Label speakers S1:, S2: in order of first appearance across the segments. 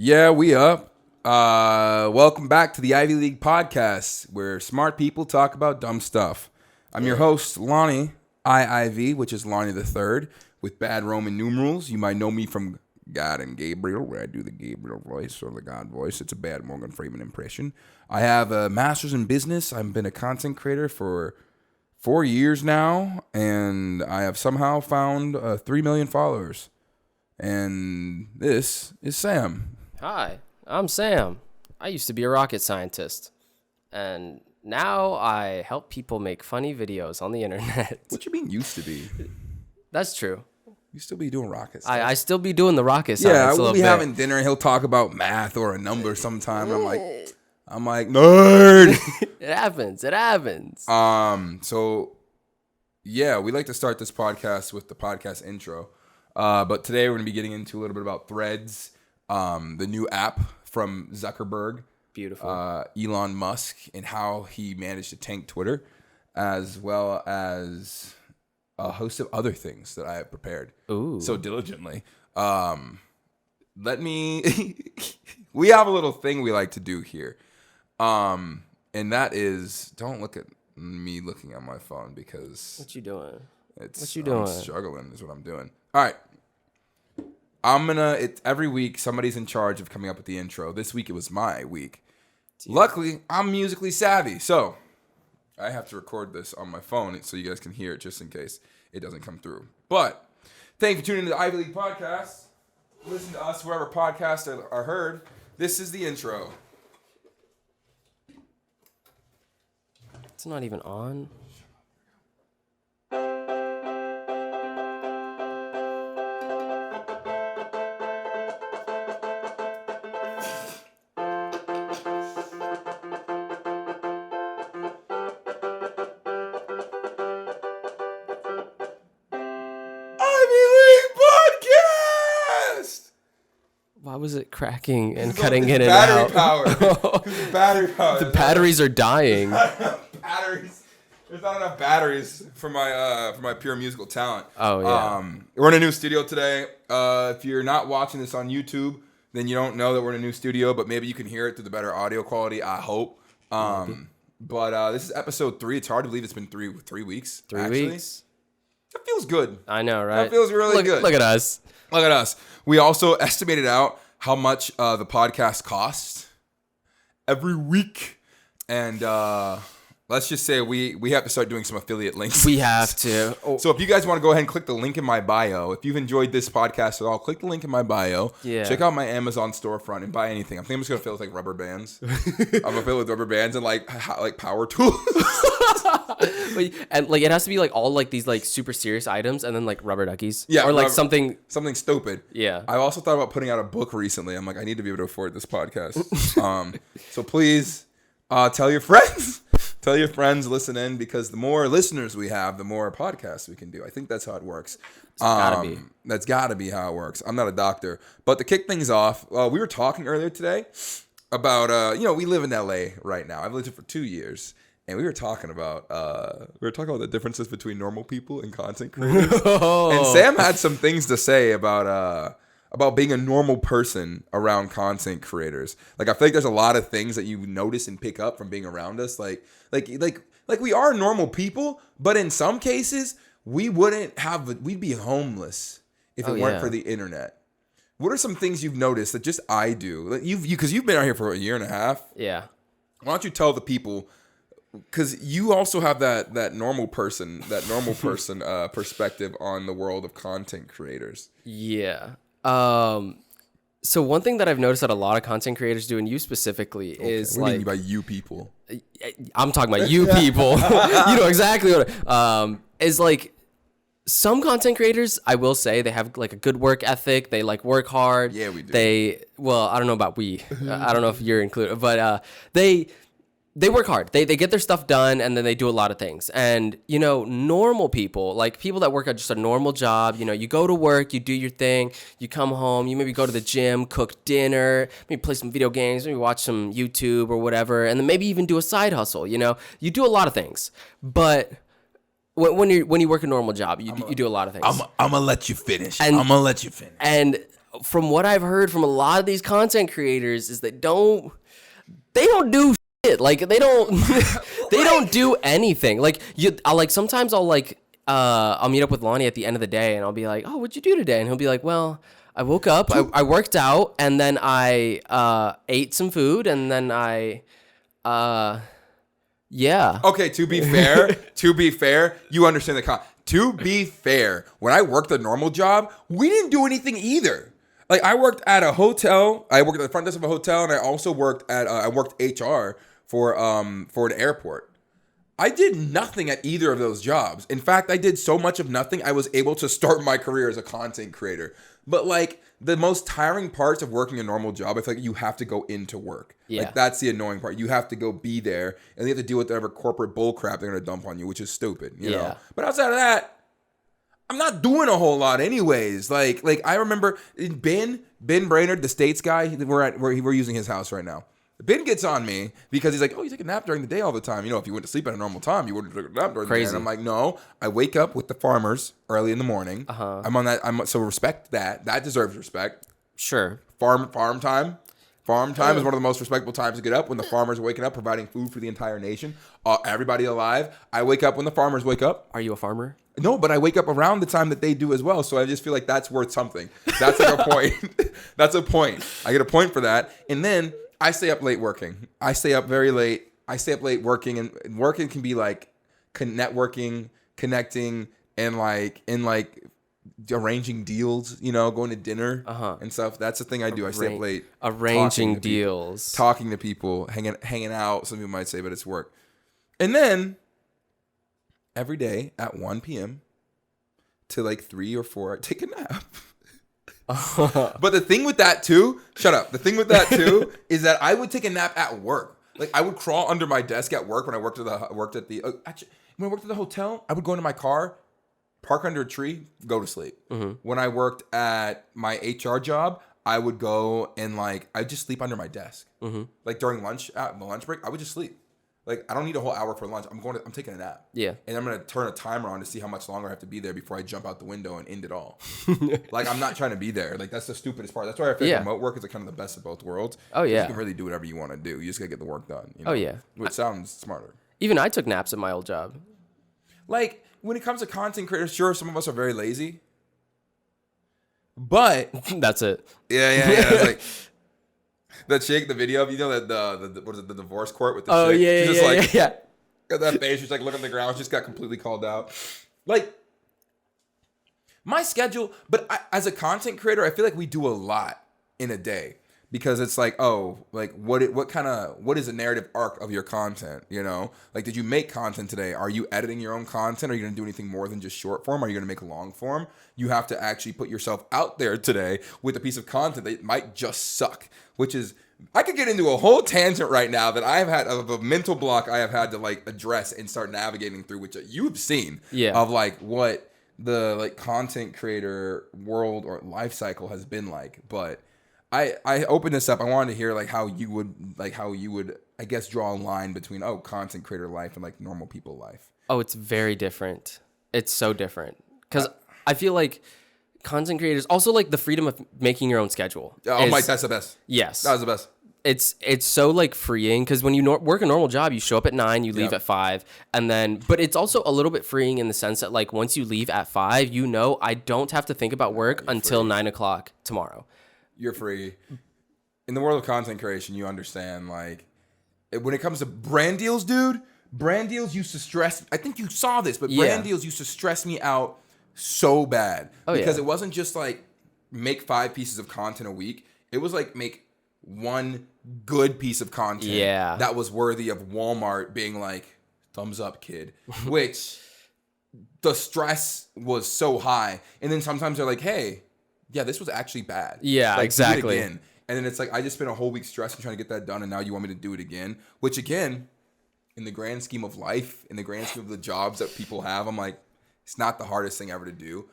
S1: Yeah, we up. Welcome back to the Ivy League Podcast, where smart people talk about dumb stuff. I'm your host, Lonnie, IIV, which is Lonnie the Third, with bad Roman numerals. You might know me from God and Gabriel, where I do the Gabriel voice or the God voice. It's a bad Morgan Freeman impression. I have a master's in business. I've been a content creator for 4 years now, and I have somehow found 3 million followers. And this is Sam.
S2: Hi, I'm Sam. I used to be a rocket scientist, and now I help people make funny videos on the internet.
S1: What you mean used to be?
S2: That's true.
S1: You still be doing rocket stuff.
S2: I still be doing the rocket science.
S1: Yeah, we'll be having dinner and he'll talk about math or a number sometime. I'm like, nerd.
S2: It happens.
S1: So yeah, we like to start this podcast with the podcast intro. But today we're going to be getting into a little bit about Threads, the new app from Zuckerberg.
S2: Beautiful.
S1: Elon Musk, and how he managed to tank Twitter, as well as a host of other things that I have prepared so diligently. We have a little thing we like to do here. And that is, don't look at me looking at my phone because...
S2: What you doing?
S1: I'm struggling is what I'm doing. All right. Every week somebody's in charge of coming up with the intro. This week it was my week. Luckily, I'm musically savvy, so I have to record this on my phone so you guys can hear it just in case it doesn't come through. But thank you for tuning into the Ivy League Podcast. Listen to us wherever podcasts are heard. This is the intro.
S2: It's not even on. Why was it cracking and cutting in and out?
S1: Battery power.
S2: The batteries are dying.
S1: There's not enough batteries for my pure musical talent.
S2: Oh yeah.
S1: We're in a new studio today. If you're not watching this on YouTube, then you don't know that we're in a new studio, but maybe you can hear it through the better audio quality, I hope. But this is episode 3. It's hard to believe it's been three weeks.
S2: 3 weeks.
S1: That feels good.
S2: I know, right?
S1: That feels really good.
S2: Look at us.
S1: Look at us. We also estimated out how much the podcast costs every week. And let's just say we have to start doing some affiliate links.
S2: We have to.
S1: So if you guys want to go ahead and click the link in my bio, if you've enjoyed this podcast at all, click the link in my bio.
S2: Yeah.
S1: Check out my Amazon storefront and buy anything. I think I'm just going to fill it with like rubber bands. I'm going to fill it with rubber bands and like power tools.
S2: And like it has to be like all like these like super serious items and then like rubber duckies.
S1: Yeah.
S2: Or like something
S1: stupid.
S2: Yeah.
S1: I also thought about putting out a book recently. I'm like, I need to be able to afford this podcast. So please tell your friends. Tell your friends, listen in, because the more listeners we have, the more podcasts we can do. I think that's how it works. That's gotta be how it works. I'm not a doctor. But to kick things off, we were talking earlier today about we live in LA right now. I've lived here for 2 years. And we were talking about the differences between normal people and content creators. And Sam had some things to say about being a normal person around content creators. Like I feel like there's a lot of things that you notice and pick up from being around us. Like we are normal people, but in some cases we'd be homeless if it weren't for the internet. What are some things you've noticed that just I do? Like because you've been out here for a year and a half.
S2: Yeah.
S1: Why don't you tell the people? Because you also have that normal person perspective on the world of content creators.
S2: Yeah. So one thing that I've noticed that a lot of content creators do, and you specifically, is
S1: what
S2: like...
S1: do you mean by you people?
S2: I'm talking about you people. You know exactly what... is like... Some content creators, I will say, they have like a good work ethic. They like work hard.
S1: Yeah, we do.
S2: I don't know about we. I don't know if you're included, but they work hard. They get their stuff done, and then they do a lot of things. And, normal people, like people that work at just a normal job, you go to work, you do your thing, you come home, you maybe go to the gym, cook dinner, maybe play some video games, maybe watch some YouTube or whatever, and then maybe even do a side hustle, You do a lot of things. But when you work a normal job, you do a lot of things.
S1: I'm gonna let you finish. And
S2: from what I've heard from a lot of these content creators is they don't do shit. Like they don't they don't do anything. Like sometimes I'll meet up with Lonnie at the end of the day and I'll be like, "Oh, what'd you do today?" And he'll be like, "Well, I woke up, I worked out, and then I ate some food, and then yeah."
S1: Okay, to be fair, you understand to be fair, when I worked a normal job, we didn't do anything either. Like I worked at a hotel, I worked at the front desk of a hotel, and I also worked at I worked HR for an airport. I did nothing at either of those jobs. In fact, I did so much of nothing, I was able to start my career as a content creator. But like the most tiring parts of working a normal job, I feel like you have to go into work. Yeah. Like that's the annoying part. You have to go be there and you have to deal with whatever corporate bull crap they're gonna dump on you, which is stupid, you know. But outside of that, I'm not doing a whole lot anyways. Like I remember Ben Brainerd, the States guy, we're using his house right now. Ben gets on me because he's like, "Oh, you take a nap during the day all the time. You know, if you went to sleep at a normal time, you wouldn't take a nap during the day." And I'm like, "No, I wake up with the farmers early in the morning. I'm on that. So respect that. That deserves respect.
S2: Sure.
S1: Farm time. Farm time is one of the most respectable times to get up when the farmers are waking up, providing food for the entire nation. Everybody alive. I wake up when the farmers wake up.
S2: Are you a farmer?
S1: No, but I wake up around the time that they do as well. So I just feel like that's worth something. That's like a point. That's a point. I get a point for that. And then I stay up late working. I stay up very late. I stay up late working, and working can be like networking, connecting, and like arranging deals, you know, going to dinner and stuff. That's the thing I do. I stay up late.
S2: Arranging deals.
S1: Talking to people, hanging out, some people might say, but it's work. And then every day at 1 p.m. to like 3 or 4, I take a nap. But the thing with that too, shut up. The thing with that too is that I would take a nap at work. Like I would crawl under my desk at work when I worked at the when I worked at the hotel. I would go into my car, park under a tree, go to sleep. When I worked at my HR job, I would go and I'd just sleep under my desk. Like during lunch, at the lunch break, I would just sleep. Like I don't need a whole hour for lunch. I'm taking a nap. Yeah. And I'm gonna turn a timer on to see how much longer I have to be there before I jump out the window and end it all. Like I'm not trying to be there. Like that's the stupidest part. That's why I feel like remote work is kind of the best of both worlds. Oh yeah. You can really do whatever you want to do. You just gotta get the work done. You know? Oh yeah. Which sounds smarter.
S2: Even I took naps at my old job.
S1: Like when it comes to content creators, sure, some of us are very lazy. But
S2: that's it.
S1: Yeah. It's like that chick, the video of, you know, that what is it, the divorce court with the chick?
S2: Yeah,
S1: she's just
S2: yeah.
S1: Got that face, she's like looking at the ground, she just got completely called out. Like, my schedule, but as a content creator, I feel like we do a lot in a day. Because it's like, oh, like what is the narrative arc of your content, you know? Like, did you make content today? Are you editing your own content? Are you going to do anything more than just short form? Are you going to make long form? You have to actually put yourself out there today with a piece of content that might just suck, which is, I could get into a whole tangent right now that I've had of a mental block I have had to like address and start navigating through, which you've seen of like what the like content creator world or life cycle has been like. But I opened this up. I wanted to hear like how you would I guess draw a line between content creator life and like normal people life.
S2: Oh, it's very different. It's so different because I feel like content creators also like the freedom of making your own schedule.
S1: Mike, that's the best.
S2: Yes,
S1: that was the best.
S2: It's so like freeing because when you work a normal job, you show up at 9, you leave at 5, and then. But it's also a little bit freeing in the sense that like once you leave at 5, you know I don't have to think about work until 9 o'clock tomorrow.
S1: You're free. In the world of content creation, you understand, like, when it comes to brand deals, dude, brand deals used to stress, I think you saw this, but brand deals used to stress me out so bad. Because it wasn't just, like, make 5 pieces of content a week. It was, like, make one good piece of content that was worthy of Walmart being like, thumbs up, kid. Which, the stress was so high. And then sometimes they're like, hey, yeah, this was actually bad.
S2: Yeah,
S1: like,
S2: exactly.
S1: Do it again. And then it's like, I just spent a whole week stressing trying to get that done, and now you want me to do it again? Which, again, in the grand scheme of life, in the grand scheme of the jobs that people have, I'm like, it's not the hardest thing ever to do.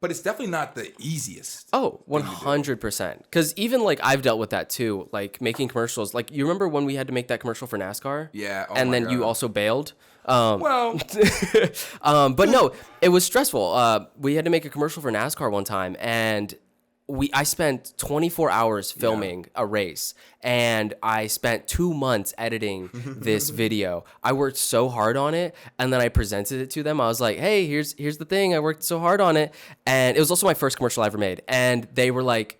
S1: But it's definitely not the easiest.
S2: Oh, 100%. Because even, like, I've dealt with that, too. Like, making commercials. Like, you remember when we had to make that commercial for NASCAR?
S1: Yeah. Oh
S2: and then God. You also bailed?
S1: Well.
S2: But no, it was stressful. We had to make a commercial for NASCAR one time, and I spent 24 hours filming a race, and I spent 2 months editing this video. I worked so hard on it, and then I presented it to them. I was like, hey, here's the thing. I worked so hard on it. And it was also my first commercial I ever made. And they were like,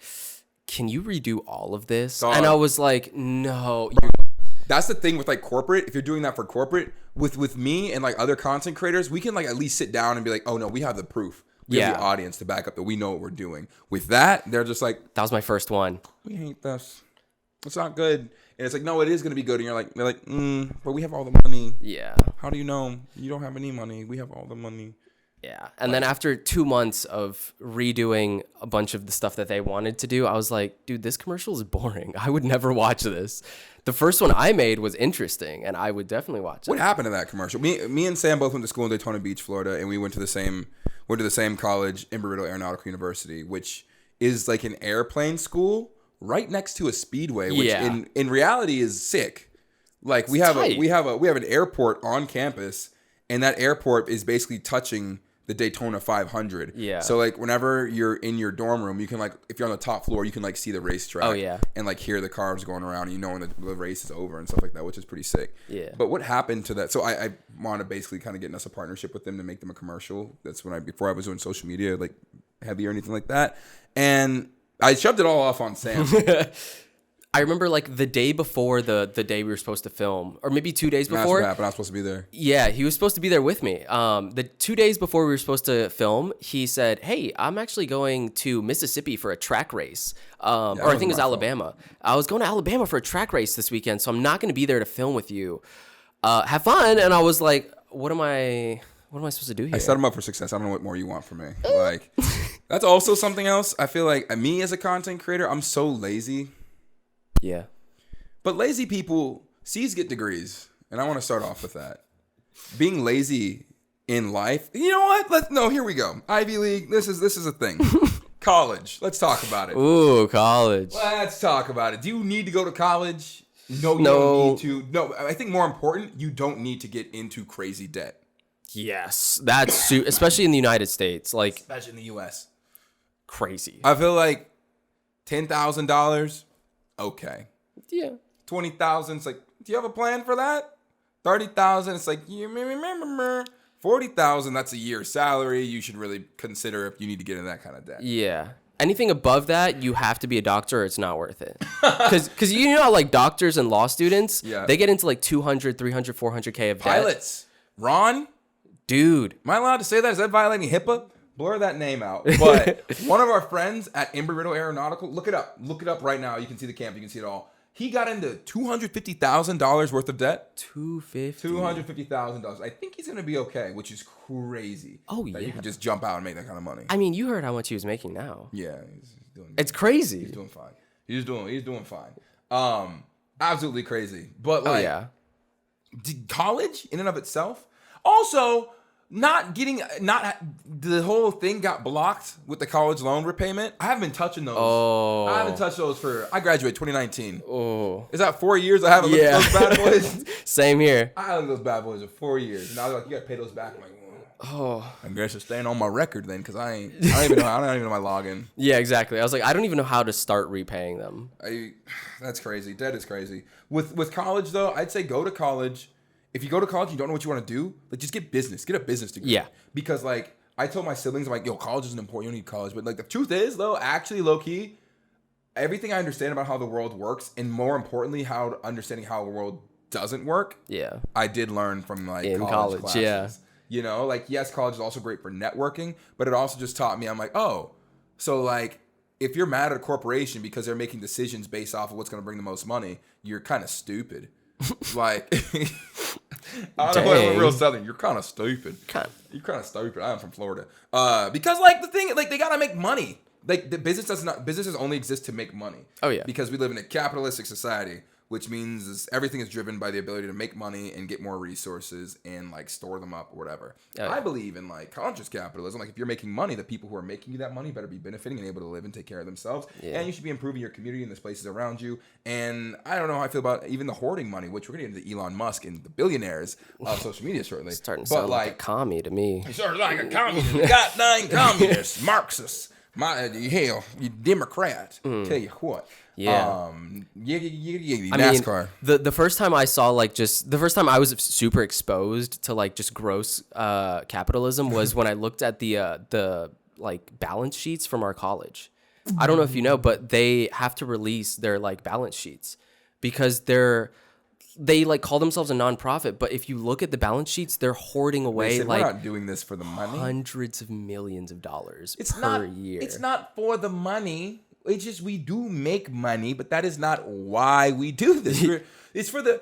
S2: can you redo all of this? And I was like, no.
S1: That's the thing with like corporate. If you're doing that for corporate, with me and like other content creators, we can like at least sit down and be like, oh no, we have the proof. We have the audience to back up that we know what we're doing. With that, they're just like,
S2: that was my first one.
S1: We hate this. It's not good. And it's like, no, it is going to be good. And they're like, but we have all the money.
S2: Yeah.
S1: How do you know? You don't have any money. We have all the money.
S2: Yeah. And then after 2 months of redoing a bunch of the stuff that they wanted to do, I was like, dude, this commercial is boring. I would never watch this. The first one I made was interesting, and I would definitely watch it.
S1: What happened to that commercial? Me and Sam both went to school in Daytona Beach, Florida, and we went to the same college, Embry-Riddle Aeronautical University, which is like an airplane school right next to a speedway, which in reality is sick. Like we have an airport on campus, and that airport is basically touching the Daytona 500.
S2: Yeah.
S1: So like whenever you're in your dorm room, you can like, if you're on the top floor, you can like see the racetrack.
S2: Oh yeah.
S1: And like hear the cars going around, and you know when the race is over and stuff like that, which is pretty sick.
S2: Yeah.
S1: But what happened to that? So I want to basically kind of get us a partnership with them to make them a commercial. That's before I was doing social media like heavy or anything like that. And I shoved it all off on Sam.
S2: I remember like the day before the day we were supposed to film, or maybe 2 days before.
S1: But I'm supposed to be there.
S2: Yeah, he was supposed to be there with me. The 2 days before we were supposed to film, he said, hey, I'm actually going to Mississippi for a track race. Or I think it was Alabama. I was going to Alabama for a track race this weekend, so I'm not going to be there to film with you. Have fun. And I was like, what am I supposed to do here?
S1: I set him up for success. I don't know what more you want from me. Like, that's also something else. I feel like me as a content creator, I'm so lazy.
S2: Yeah.
S1: But lazy people, C's get degrees. And I want to start off with that. Being lazy in life. You know what? Here we go. Ivy League. This is a thing. College. Let's talk about it.
S2: Ooh, college.
S1: Let's talk about it. Do you need to go to college? No, you don't need to. No, I think more important, you don't need to get into crazy debt.
S2: Yes. That's especially in the United States. Like,
S1: especially in the U.S.
S2: Crazy.
S1: I feel like $10,000. Okay.
S2: Yeah.
S1: 20,000. It's like, do you have a plan for that? 30,000. It's like, you remember 40,000. That's a year's salary. You should really consider if you need to get into that kind of debt.
S2: Yeah. Anything above that, you have to be a doctor or it's not worth it. Because you know, like doctors and law students, they get into like 200, 300, 400K of debt.
S1: Pilots. Ron?
S2: Dude.
S1: Am I allowed to say that? Is that violating HIPAA? Blur that name out. But one of our friends at Embry-Riddle Aeronautical, look it up. Look it up right now. You can see the camp. You can see it all. He got into $250,000 worth of debt. $250,000. I think he's going to be okay, which is crazy.
S2: Oh, yeah.
S1: You can just jump out and make that kind of money.
S2: I mean, you heard how much he was making now.
S1: Yeah. He's doing
S2: it's crazy.
S1: He's doing fine. He's doing fine. Absolutely crazy. But like, college in and of itself. Also, the whole thing got blocked with the college loan repayment. I haven't been touching those. I haven't touched those I graduated 2019.
S2: Oh.
S1: Is that 4 years? I haven't looked at those bad boys.
S2: Same here.
S1: I haven't looked at those bad boys in 4 years. Now they're like, you gotta pay those back. I'm like, I guess it's staying on my record then, because I don't even know my login.
S2: Yeah, exactly. I was like, I don't even know how to start repaying them.
S1: That's crazy. Debt is crazy. With college though, I'd say go to college. If you go to college, you don't know what you want to do, like just get business. Get a business degree. Yeah. Because like I told my siblings, I'm like, yo, college isn't important. You don't need college. But like the truth is though, actually low key, everything I understand about how the world works, and more importantly, understanding how the world doesn't work. Yeah. I did learn from like in college classes. Yeah. You know, like yes, college is also great for networking, but it also just taught me, I'm like, oh, so like if you're mad at a corporation because they're making decisions based off of what's going to bring the most money, you're kind of stupid. Like, I don't know if I'm real Southern. You're kind of stupid. You're kind of stupid. I'm from Florida. Because like the thing, like they gotta make money. Like the businesses only exist to make money. Oh yeah. Because we live in a capitalistic society, which means everything is driven by the ability to make money and get more resources and like store them up or whatever. Oh, yeah. I believe in like conscious capitalism. Like if you're making money, the people who are making you that money better be benefiting and able to live and take care of themselves. Yeah. And you should be improving your community and the places around you. And I don't know how I feel about even the hoarding money, which we're getting into Elon Musk and the billionaires of social media shortly. It's starting to sound like a commie to me. It's sort of like a communist. Goddamn communists, Marxists. Hell, you Democrat. Tell you what.
S2: Yeah.
S1: NASCAR.
S2: The first time I saw the first time I was super exposed to just gross capitalism was when I looked at the balance sheets from our college. I don't know if you know, but they have to release their balance sheets because they call themselves a nonprofit, but if you look at the balance sheets, they're hoarding away
S1: we're not doing this for the money.
S2: Hundreds of millions of dollars year.
S1: It's not for the money. It's just we do make money, but that is not why we do this. It's for the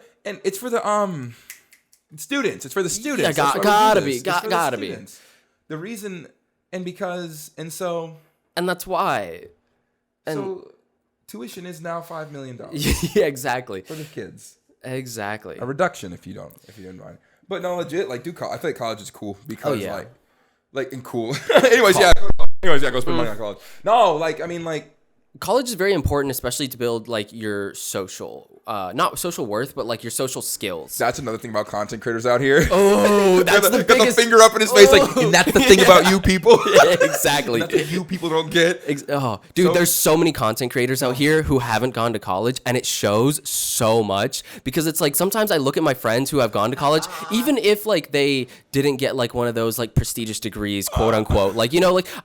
S1: students. It's for the students.
S2: Yeah, gotta be.
S1: The reason and that's why. So tuition is now $5 million.
S2: Yeah, exactly.
S1: For the kids.
S2: Exactly.
S1: A reduction if you don't mind. But no, legit, do college. I feel like college is cool because and cool. Anyways, go spend money on college. No,
S2: college is very important, especially to build your social, not social worth, but your social skills.
S1: That's another thing about content creators out here.
S2: Oh, that's the biggest.
S1: Got the finger up in his face, and that's the thing about you people.
S2: Yeah, exactly.
S1: That's what you people don't get.
S2: There's so many content creators out here who haven't gone to college, and it shows so much because it's sometimes I look at my friends who have gone to college, even if they didn't get one of those prestigious degrees, quote unquote.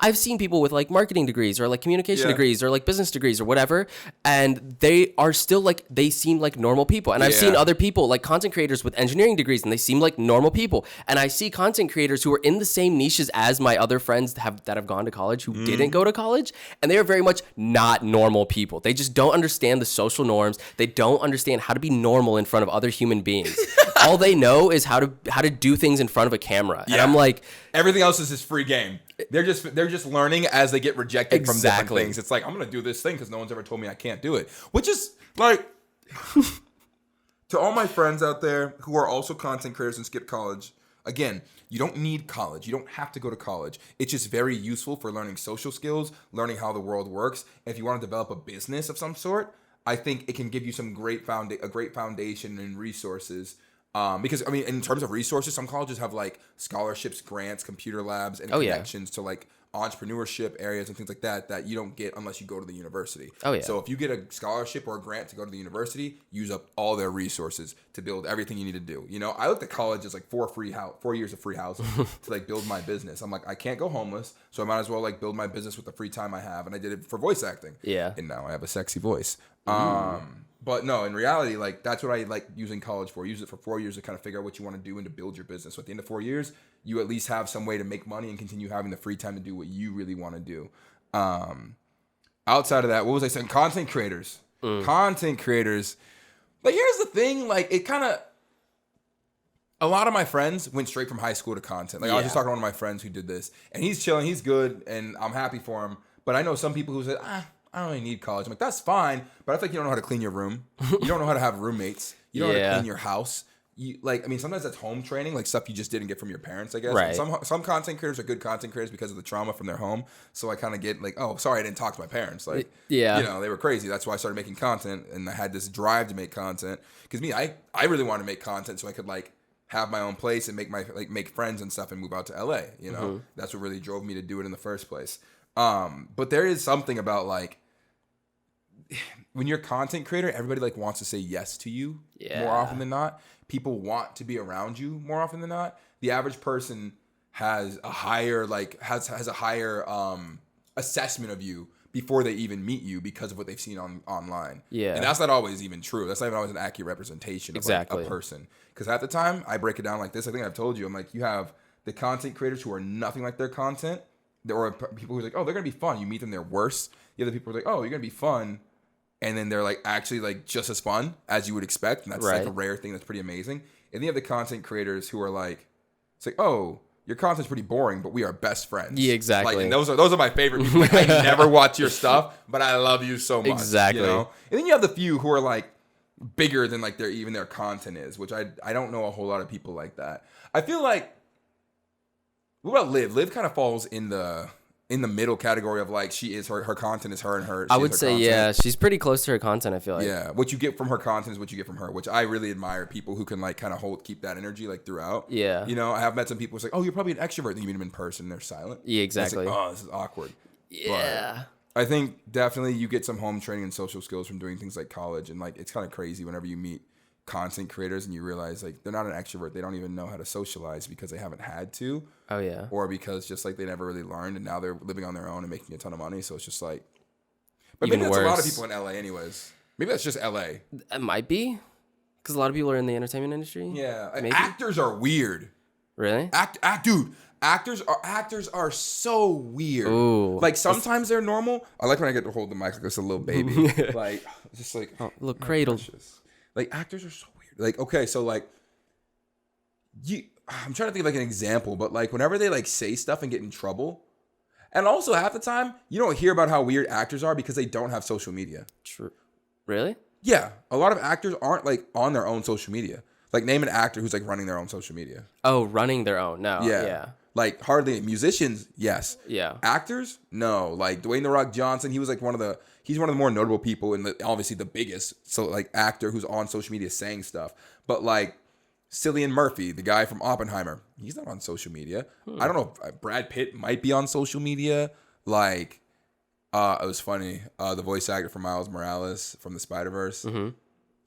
S2: I've seen people with marketing degrees or communication degrees or business degrees or whatever, and they are still they seem like normal people. And I've seen other people content creators with engineering degrees, and they seem like normal people. And I see content creators who are in the same niches as my other friends that have gone to college who didn't go to college, and they are very much not normal people. They just don't understand the social norms. They don't understand how to be normal in front of other human beings. All they know is how to do things in front of a camera. Yeah. And I'm like,
S1: everything else is this free game. They're just learning as they get rejected from different things. It's I'm gonna do this thing because no one's ever told me I can't do it. Which is to all my friends out there who are also content creators and skip college. Again, you don't need college. You don't have to go to college. It's just very useful for learning social skills, learning how the world works. And if you want to develop a business of some sort, I think it can give you some a great foundation and resources. Because in terms of resources, some colleges have scholarships, grants, computer labs, and connections to entrepreneurship areas and things like that you don't get unless you go to the university. Oh yeah. So if you get a scholarship or a grant to go to the university, use up all their resources to build everything you need to do. I looked at college as 4 years of free housing to build my business. I'm I can't go homeless, so I might as well build my business with the free time I have, and I did it for voice acting. Yeah. And now I have a sexy voice. But no, in reality, that's what I like using college for. Use it for 4 years to kind of figure out what you want to do and to build your business. So at the end of 4 years, you at least have some way to make money and continue having the free time to do what you really want to do. Outside of that, what was I saying? Content creators. Content creators. Here's the thing. It kind of... A lot of my friends went straight from high school to content. I was just talking to one of my friends who did this. And he's chilling. He's good. And I'm happy for him. But I know some people who said, I don't really need college. I'm that's fine, but I feel like you don't know how to clean your room. You don't know how to have roommates. You don't know how to clean your house. You sometimes that's home training, stuff you just didn't get from your parents, I guess. Right. Some content creators are good content creators because of the trauma from their home. So I kind of get oh, sorry, I didn't talk to my parents. They were crazy. That's why I started making content, and I had this drive to make content. Because I really wanted to make content so I could have my own place and make my make friends and stuff and move out to LA. That's what really drove me to do it in the first place. But there is something about when you're a content creator, everybody wants to say yes to you more often than not. People want to be around you more often than not. The average person has a higher has a higher assessment of you before they even meet you because of what they've seen online. Yeah, and that's not always even true. That's not even always an accurate representation of a person. Because at the time, I break it down like this. I think I've told you. I'm you have the content creators who are nothing like their content, or people who are oh, they're gonna be fun. You meet them, they're worse. The other people are oh, you're gonna be fun. And then they're actually just as fun as you would expect. And that's a rare thing that's pretty amazing. And then you have the content creators who are it's oh, your content's pretty boring, but we are best friends. Yeah, exactly. And those are my favorite people. I never watch your stuff, but I love you so much. Exactly. And then you have the few who are bigger than their content is, which I don't know a whole lot of people like that. I feel what about Liv? Liv kind of falls in the middle category of she is her content is her and her. I would say content.
S2: She's pretty close to her content. I feel like
S1: what you get from her content is what you get from her, which I really admire. People who can kind of keep that energy throughout. Yeah, I have met some people who's oh, you're probably an extrovert. Then you meet them in person, they're silent.
S2: Yeah, exactly.
S1: Oh, this is awkward.
S2: Yeah.
S1: But I think definitely you get some home training and social skills from doing things like college. And like, it's kind of crazy whenever you meet content creators and you realize like they're not an extrovert. They don't even know how to socialize because they haven't had to.
S2: Oh, yeah.
S1: Or because just like they never really learned and now they're living on their own and making a ton of money. So it's just like, but
S2: Even
S1: maybe that's
S2: worse.
S1: a lot of people in LA anyways. Maybe that's just LA.
S2: It might be. Because a lot of people are in the entertainment industry.
S1: Yeah.
S2: Maybe.
S1: Actors are weird.
S2: Really?
S1: Dude, actors are so weird.
S2: Ooh.
S1: Like sometimes they're normal. I like when I get to hold the mic like it's a little baby. Like just like
S2: Look, cradled.
S1: Precious. Like actors are so weird. Like okay, so like I'm trying to think of like an example, but like whenever they like say stuff and get in trouble, and also half the time you don't hear about how weird actors are because they don't have social media.
S2: True. Really?
S1: Yeah, a lot of actors aren't like on their own social media. Like name an actor who's like running their own social media.
S2: Oh, running their own. No. Yeah.
S1: Like hardly musicians, yes.
S2: Yeah.
S1: Actors, no. Like Dwayne The Rock Johnson, he was like he's one of the more notable people and obviously the biggest. So like actor who's on social media saying stuff. But like Cillian Murphy, the guy from Oppenheimer, he's not on social media. I don't know if Brad Pitt might be on social media. Like, it was funny. The voice actor for Miles Morales from the Spider-Verse. Mm-hmm.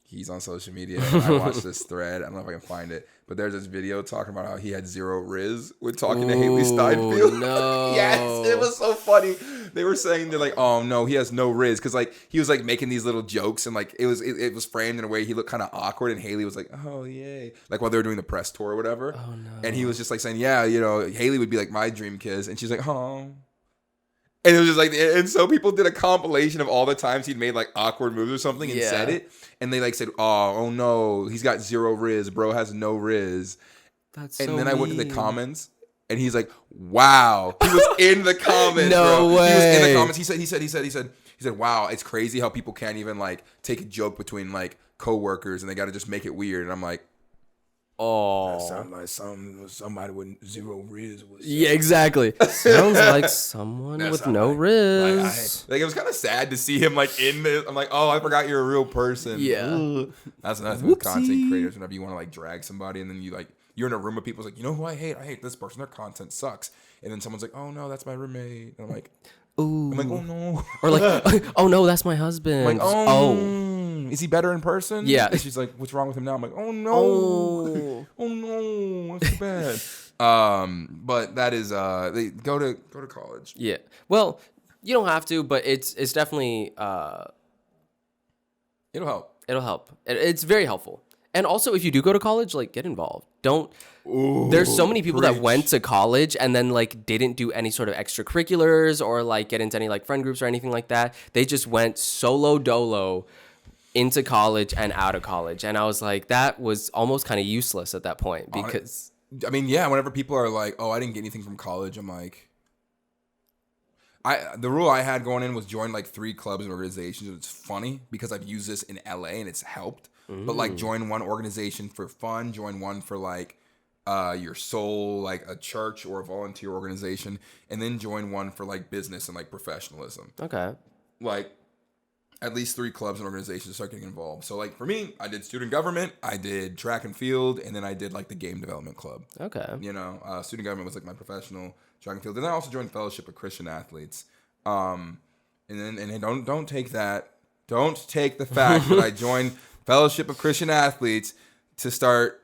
S1: He's on social media. And I watched this thread. I don't know if I can find it. But there's this video talking about how he had zero riz when talking to Haley Steinfeld.
S2: No.
S1: Yes, it was so funny. They were saying they're like, oh no, he has no riz. Because like he was like making these little jokes and like it was framed in a way he looked kind of awkward. And Haley was like, oh yay. Like while they were doing the press tour or whatever.
S2: Oh no.
S1: And he was just like saying, yeah, you know, Haley would be like my dream kiss. And she's like, oh. And it was just like, and so people did a compilation of all the times he'd made like awkward moves or something and said it. And they like said, oh no, he's got zero riz. Bro has no riz.
S2: That's
S1: and
S2: so
S1: then I went to the
S2: mean.
S1: comments and he's like, wow. He was in the comments,
S2: No
S1: bro.
S2: way.
S1: He was in the comments. He said, wow, it's crazy how people can't even like take a joke between like coworkers and they got to just make it weird. And I'm like,
S2: oh.
S1: that sounds like somebody with zero riz was.
S2: Yeah, exactly. Sounds like someone
S1: That
S2: with
S1: sound
S2: no
S1: like-
S2: riz.
S1: Like it was kind of sad to see him like in this. I'm like, oh, I forgot you're a real person.
S2: Yeah.
S1: Ugh. That's another thing with content
S2: Whoopsie.
S1: creators. Whenever you want to like drag somebody and then you like you're in a room of people, it's like, you know who I hate? I hate this person. Their content sucks. And then someone's like, oh no, that's my roommate. And I'm like,
S2: Ooh.
S1: oh no.
S2: Or like, oh no, that's my husband.
S1: I'm like, is he better in person?
S2: Yeah.
S1: And she's like, what's wrong with him now? I'm like, oh no.
S2: Oh.
S1: Oh no, that's too bad. But that is they go to college.
S2: Yeah. Well, you don't have to, but it's definitely
S1: It'll help.
S2: it'll help. It's very helpful. And also, if you do go to college, like get involved. Don't.
S1: Ooh,
S2: There's so many people that
S1: preach.
S2: went to college and then like didn't do any sort of extracurriculars or like get into any like friend groups or anything like that. They just went solo dolo into college and out of college. And I was like, that was almost kind of useless at that point because
S1: I mean, yeah, whenever people are like, oh, I didn't get anything from college, I'm like, the rule I had going in was join like 3 clubs and organizations. It's funny because I've used this in LA and it's helped. But like join one organization for fun, join one for like your soul, like a church or a volunteer organization, and then join one for like business and like professionalism.
S2: okay.
S1: Like at least 3 clubs and organizations to start getting involved. So like for me, I did student government, I did track and field, and then I did like the game development club.
S2: Okay.
S1: You know, student government was like my professional track and field. Then I also joined Fellowship of Christian Athletes. And then don't take that. Don't take the fact that I joined Fellowship of Christian Athletes to start.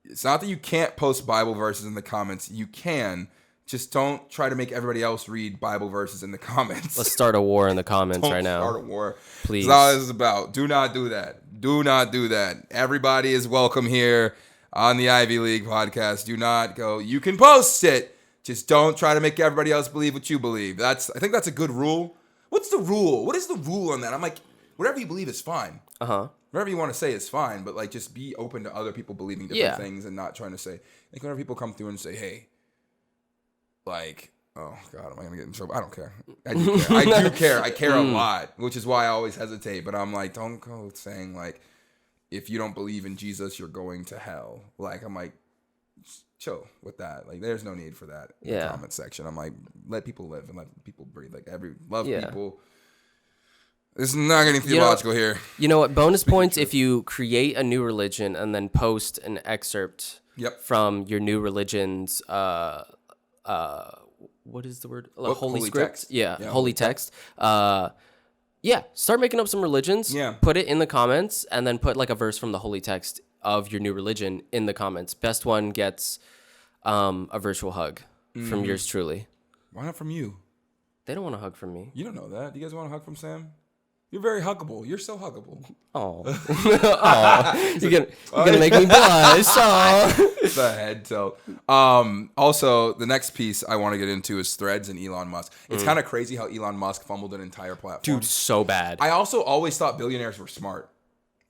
S1: It's not that you can't post Bible verses in the comments. You can. Just don't try to make everybody else read Bible verses in the comments.
S2: Let's start a war in the comments right now.
S1: Start a war.
S2: Please.
S1: That's all this is about. Do not do that. Do not do that. Everybody is welcome here on the Ivy League podcast. Do not go. You can post it. Just don't try to make everybody else believe what you believe. I think that's a good rule. What's the rule? What is the rule on that? I'm like, whatever you believe is fine.
S2: Uh-huh.
S1: Whatever you want to say is fine, but like just be open to other people believing different things and not trying to say, like whenever people come through and say, hey, like, oh God, am I gonna get in trouble? I don't care. I do care. I do care. I care a lot, which is why I always hesitate. But I'm like, don't go saying like, if you don't believe in Jesus, you're going to hell. Like, I'm like, chill with that. Like, there's no need for that in the comment section. I'm like, let people live and let people breathe. Like, love people. This is not getting theological here.
S2: You know what? Bonus points if you create a new religion and then post an excerpt from your new religion's what is the word?
S1: Book,
S2: Holy
S1: holy
S2: script.
S1: text.
S2: Yeah,
S1: Yeah,
S2: holy text. Yeah, start making up some religions.
S1: Yeah.
S2: Put it in the comments, and then put like a verse from the holy text of your new religion in the comments. Best one gets a virtual hug from yours truly.
S1: Why not from you?
S2: They don't want a hug from me.
S1: You don't know that. Do you guys want a hug from Sam? You're very huggable. You're so huggable.
S2: Oh, you're gonna make me blush. Oh.
S1: The head tilt. Also, the next piece I want to get into is Threads and Elon Musk. It's kind of crazy how Elon Musk fumbled an entire platform.
S2: Dude, so bad.
S1: I also always thought billionaires were smart.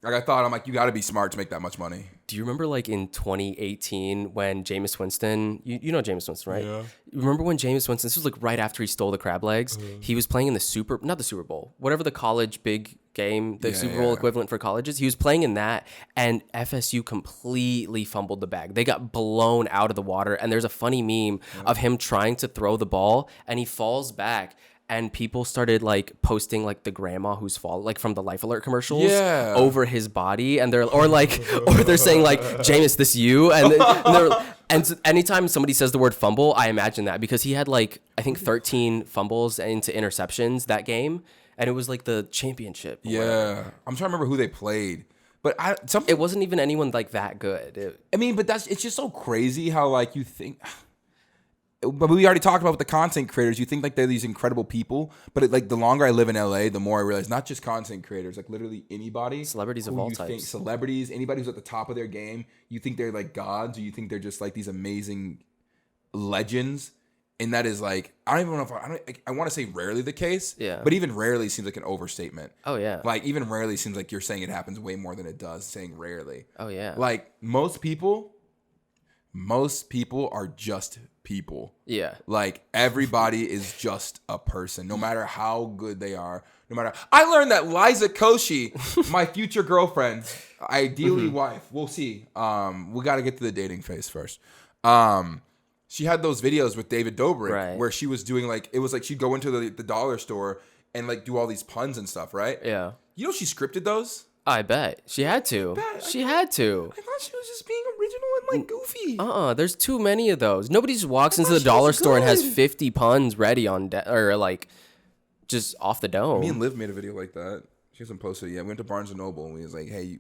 S1: Like I'm like, you got to be smart to make that much money.
S2: Do you remember like in 2018 when Jameis Winston, you know Jameis Winston, right?
S1: Yeah.
S2: Remember when Jameis Winston, this was like right after he stole the crab legs, he was playing in the not the Super Bowl, whatever the college big game, the Super Bowl equivalent for colleges. He was playing in that, and FSU completely fumbled the bag. They got blown out of the water, and there's a funny meme of him trying to throw the ball, and he falls back. And people started like posting like the grandma who's fallen, like from the Life Alert commercials, over his body, and they're they're saying like, Jameis, this you, and anytime somebody says the word fumble, I imagine that because he had like I think 13 fumbles into interceptions that game, and it was like the championship.
S1: Yeah, I'm trying to remember who they played, but
S2: it wasn't even anyone like that good.
S1: But it's just so crazy how like you think. But we already talked about with the content creators. You think like they're these incredible people, but like the longer I live in LA, the more I realize not just content creators, like literally anybody,
S2: celebrities of all types,
S1: celebrities, anybody who's at the top of their game. You think they're like gods, or you think they're just like these amazing legends, and that is like I don't even know if I want to say rarely the case, but even rarely seems like an overstatement.
S2: Oh yeah,
S1: like even rarely seems like you're saying it happens way more than it does. Saying rarely.
S2: Oh yeah,
S1: like most people are just people.
S2: Yeah.
S1: Like everybody is just a person, no matter how good they are. I learned that Liza Koshy, my future girlfriend, ideally wife, we'll see. We got to get to the dating phase first. She had those videos with David Dobrik where she was doing like, it was like she'd go into the dollar store and like do all these puns and stuff, right?
S2: Yeah.
S1: You know she scripted those?
S2: I bet. She had to. She had to.
S1: I thought she was just being original and like goofy.
S2: There's too many of those. Nobody just walks into the dollar store and has 50 puns ready on or like just off the dome.
S1: Me and Liv made a video like that. She hasn't posted it yet. We went to Barnes and Noble and we was like, hey,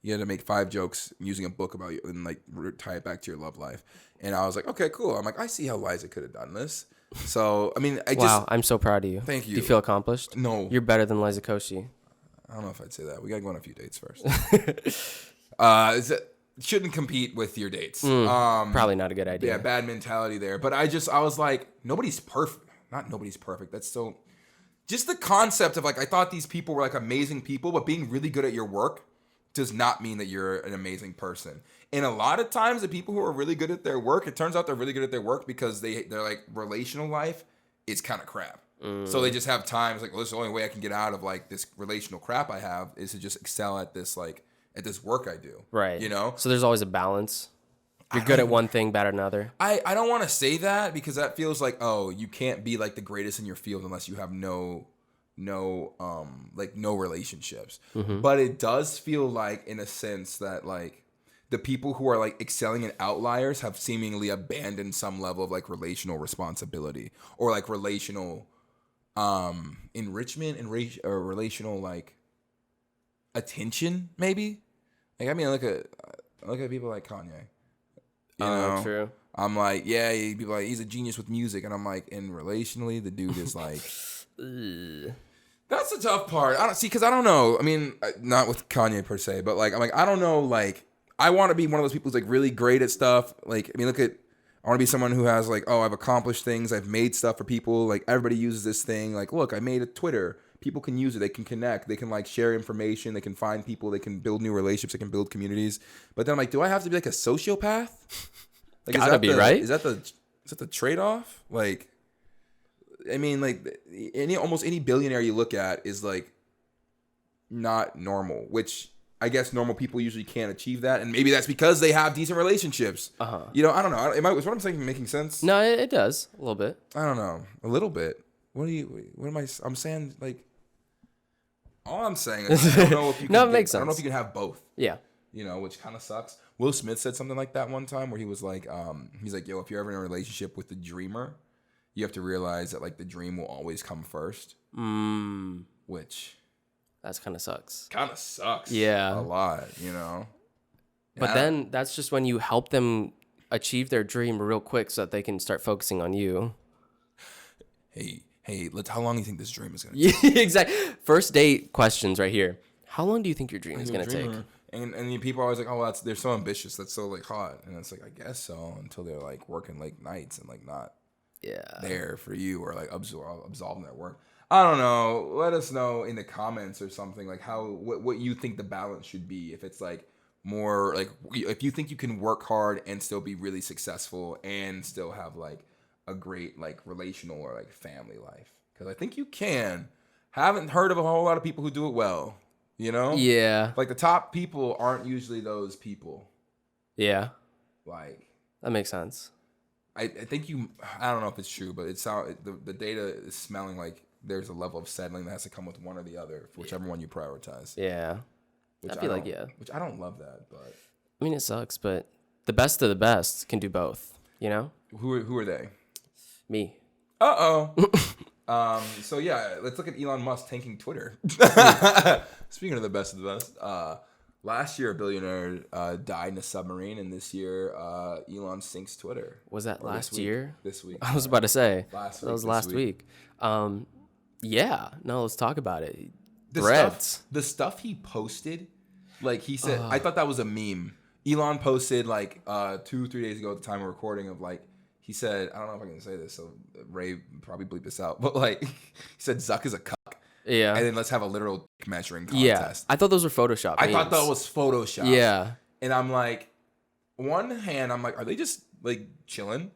S1: you had to make 5 jokes using a book about you and like tie it back to your love life. And I was like, okay, cool. I'm like, I see how Liza could have done this. So, I mean,
S2: wow, I'm so proud of you.
S1: Thank you.
S2: Do you feel accomplished?
S1: No.
S2: You're better than Liza Koshy.
S1: I don't know if I'd say that. We gotta go on a few dates first. Shouldn't compete with your dates.
S2: Probably not a good idea.
S1: Yeah, bad mentality there. But I was like, nobody's perfect. Not nobody's perfect. That's so. Just the concept of like, I thought these people were like amazing people, but being really good at your work does not mean that you're an amazing person. And a lot of times, the people who are really good at their work, it turns out they're really good at their work because they're like relational life is kind of crap. So they just have times like, well, this is the only way I can get out of like this relational crap I have is to just excel at this work I do.
S2: Right.
S1: You know?
S2: So there's always a balance. You're good at one thing, bad at another.
S1: I don't want to say that because that feels like, oh, you can't be like the greatest in your field unless you have no relationships. But it does feel like in a sense that like the people who are like excelling in outliers have seemingly abandoned some level of like relational responsibility or like relational enrichment and or relational like attention maybe. Like I mean, look at people like Kanye. You know?
S2: True.
S1: I'm like, yeah, people like he's a genius with music, and I'm like, and relationally, the dude is like. That's the tough part. Because I don't know. I mean, not with Kanye per se, but like, I'm like, I don't know. Like, I want to be one of those people who's like really great at stuff. Like, I mean, I want to be someone who has like, oh, I've accomplished things. I've made stuff for people. Like, everybody uses this thing. Like, look, I made a Twitter. People can use it. They can connect. They can like share information. They can find people. They can build new relationships. They can build communities. But then I'm like, do I have to be like a sociopath? Like,
S2: gotta be, right?
S1: Is that the trade-off? Like, I mean, like almost any billionaire you look at is like not normal, which I guess normal people usually can't achieve that, and maybe that's because they have decent relationships. You know, I don't know. Is what I'm saying making sense?
S2: No, it does a little bit.
S1: I don't know, a little bit. What am I? I'm saying like all I'm saying is I don't know if you.
S2: No, it makes sense.
S1: I don't know if you can have both.
S2: Yeah.
S1: You know, which kind of sucks. Will Smith said something like that one time where he was like, he's like, yo, if you're ever in a relationship with the dreamer, you have to realize that like the dream will always come first. Which
S2: that's kind of sucks.
S1: Kind of sucks.
S2: Yeah.
S1: A lot, you know.
S2: But then that's just when you help them achieve their dream real quick so that they can start focusing on you.
S1: Hey, how long do you think this dream is going to take?
S2: Exactly. First date questions right here. How long do you think your dream is going to take?
S1: And people are always like, oh, they're so ambitious. That's so like hot. And it's like, I guess so, until they're like working late nights and like not there for you or like absolving their work. I don't know. Let us know in the comments or something like what you think the balance should be. If it's like more like if you think you can work hard and still be really successful and still have like a great like relational or like family life, because I think you can. Haven't heard of a whole lot of people who do it well. You know?
S2: Yeah.
S1: Like the top people aren't usually those people.
S2: Yeah.
S1: Like
S2: that makes sense.
S1: I think I don't know if it's true, but the data is smelling like there's a level of settling that has to come with one or the other, whichever one you prioritize.
S2: Yeah.
S1: Which I don't love that, but
S2: I mean it sucks, but the best of the best can do both, you know?
S1: Who are they?
S2: Me.
S1: So yeah, let's look at Elon Musk tanking Twitter. Speaking of the best, last year a billionaire died in a submarine, and this year Elon sinks Twitter.
S2: Was that last year?
S1: This week.
S2: I was about to say
S1: last
S2: that was last week. Yeah. No, let's talk about it. The stuff he posted, like he said, I thought that was a meme. Elon posted like 2-3 days ago at the time of recording of like. He said, I don't know if I can say this, so Ray probably bleep this out, but like, he said Zuck is a cuck. Yeah.
S1: And then let's have a literal dick measuring contest.
S2: Yeah. I thought those were Photoshop.
S1: I thought that was Photoshop.
S2: Yeah.
S1: And I'm like, one hand, I'm like, are they just like chilling?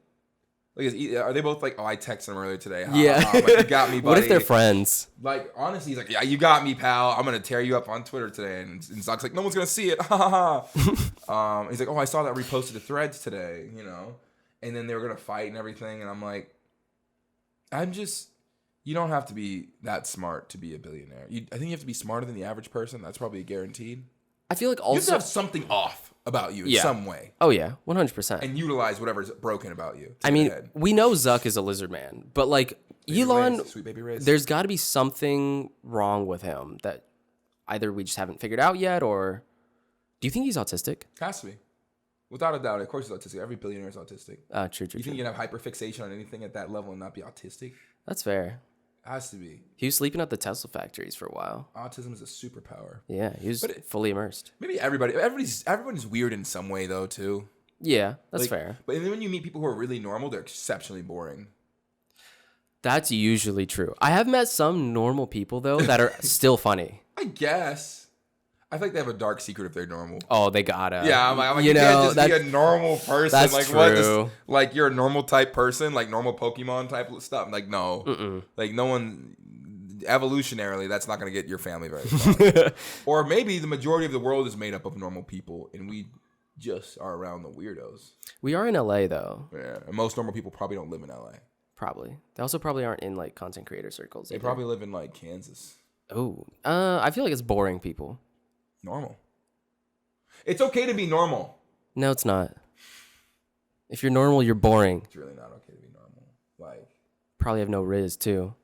S1: Like, are they both like, oh, I texted him earlier today.
S2: Yeah.
S1: Like, you got me, buddy.
S2: What if they're friends?
S1: Like, honestly, he's like, yeah, you got me, pal. I'm going to tear you up on Twitter today. And Zuck's like, no one's going to see it. He's like, oh, I saw that reposted to Threads today, you know? And then they were going to fight and everything. And I'm like, you don't have to be that smart to be a billionaire. I think you have to be smarter than the average person. That's probably guaranteed.
S2: I feel like also.
S1: You have to have something off about you in some way.
S2: Oh, yeah. 100%.
S1: And utilize whatever's broken about you.
S2: I mean, we know Zuck is a lizard man. But like, Elon,
S1: sweet baby Rays.
S2: There's got to be something wrong with him that either we just haven't figured out yet, or do you think he's autistic?
S1: Has to be. Without a doubt, of course he's autistic. Every billionaire is autistic.
S2: True.
S1: You think you can have hyperfixation on anything at that level and not be autistic?
S2: That's fair.
S1: Has to be.
S2: He was sleeping at the Tesla factories for a while.
S1: Autism is a superpower.
S2: Yeah, he was fully immersed.
S1: Maybe everybody's weird in some way though too.
S2: Yeah, that's fair.
S1: But then when you meet people who are really normal, they're exceptionally boring.
S2: That's usually true. I have met some normal people though that are still funny.
S1: I guess. I feel like they have a dark secret if they're normal.
S2: Oh, they gotta.
S1: Yeah, I'm like you can't just be a normal person.
S2: That's
S1: like
S2: true.
S1: What? Like you're a normal type person, like normal Pokemon type stuff. Like no, like no one. Evolutionarily, that's not going to get your family very far. Or maybe the majority of the world is made up of normal people, and we just are around the weirdos.
S2: We are in LA though.
S1: Yeah, and most normal people probably don't live in LA.
S2: Probably. They also probably aren't in like content creator circles.
S1: They probably live in like Kansas.
S2: Oh, I feel like it's boring people.
S1: Normal. It's okay to be normal.
S2: No, it's not. If you're normal, you're boring.
S1: It's really not okay to be normal. Like
S2: probably have no riz too.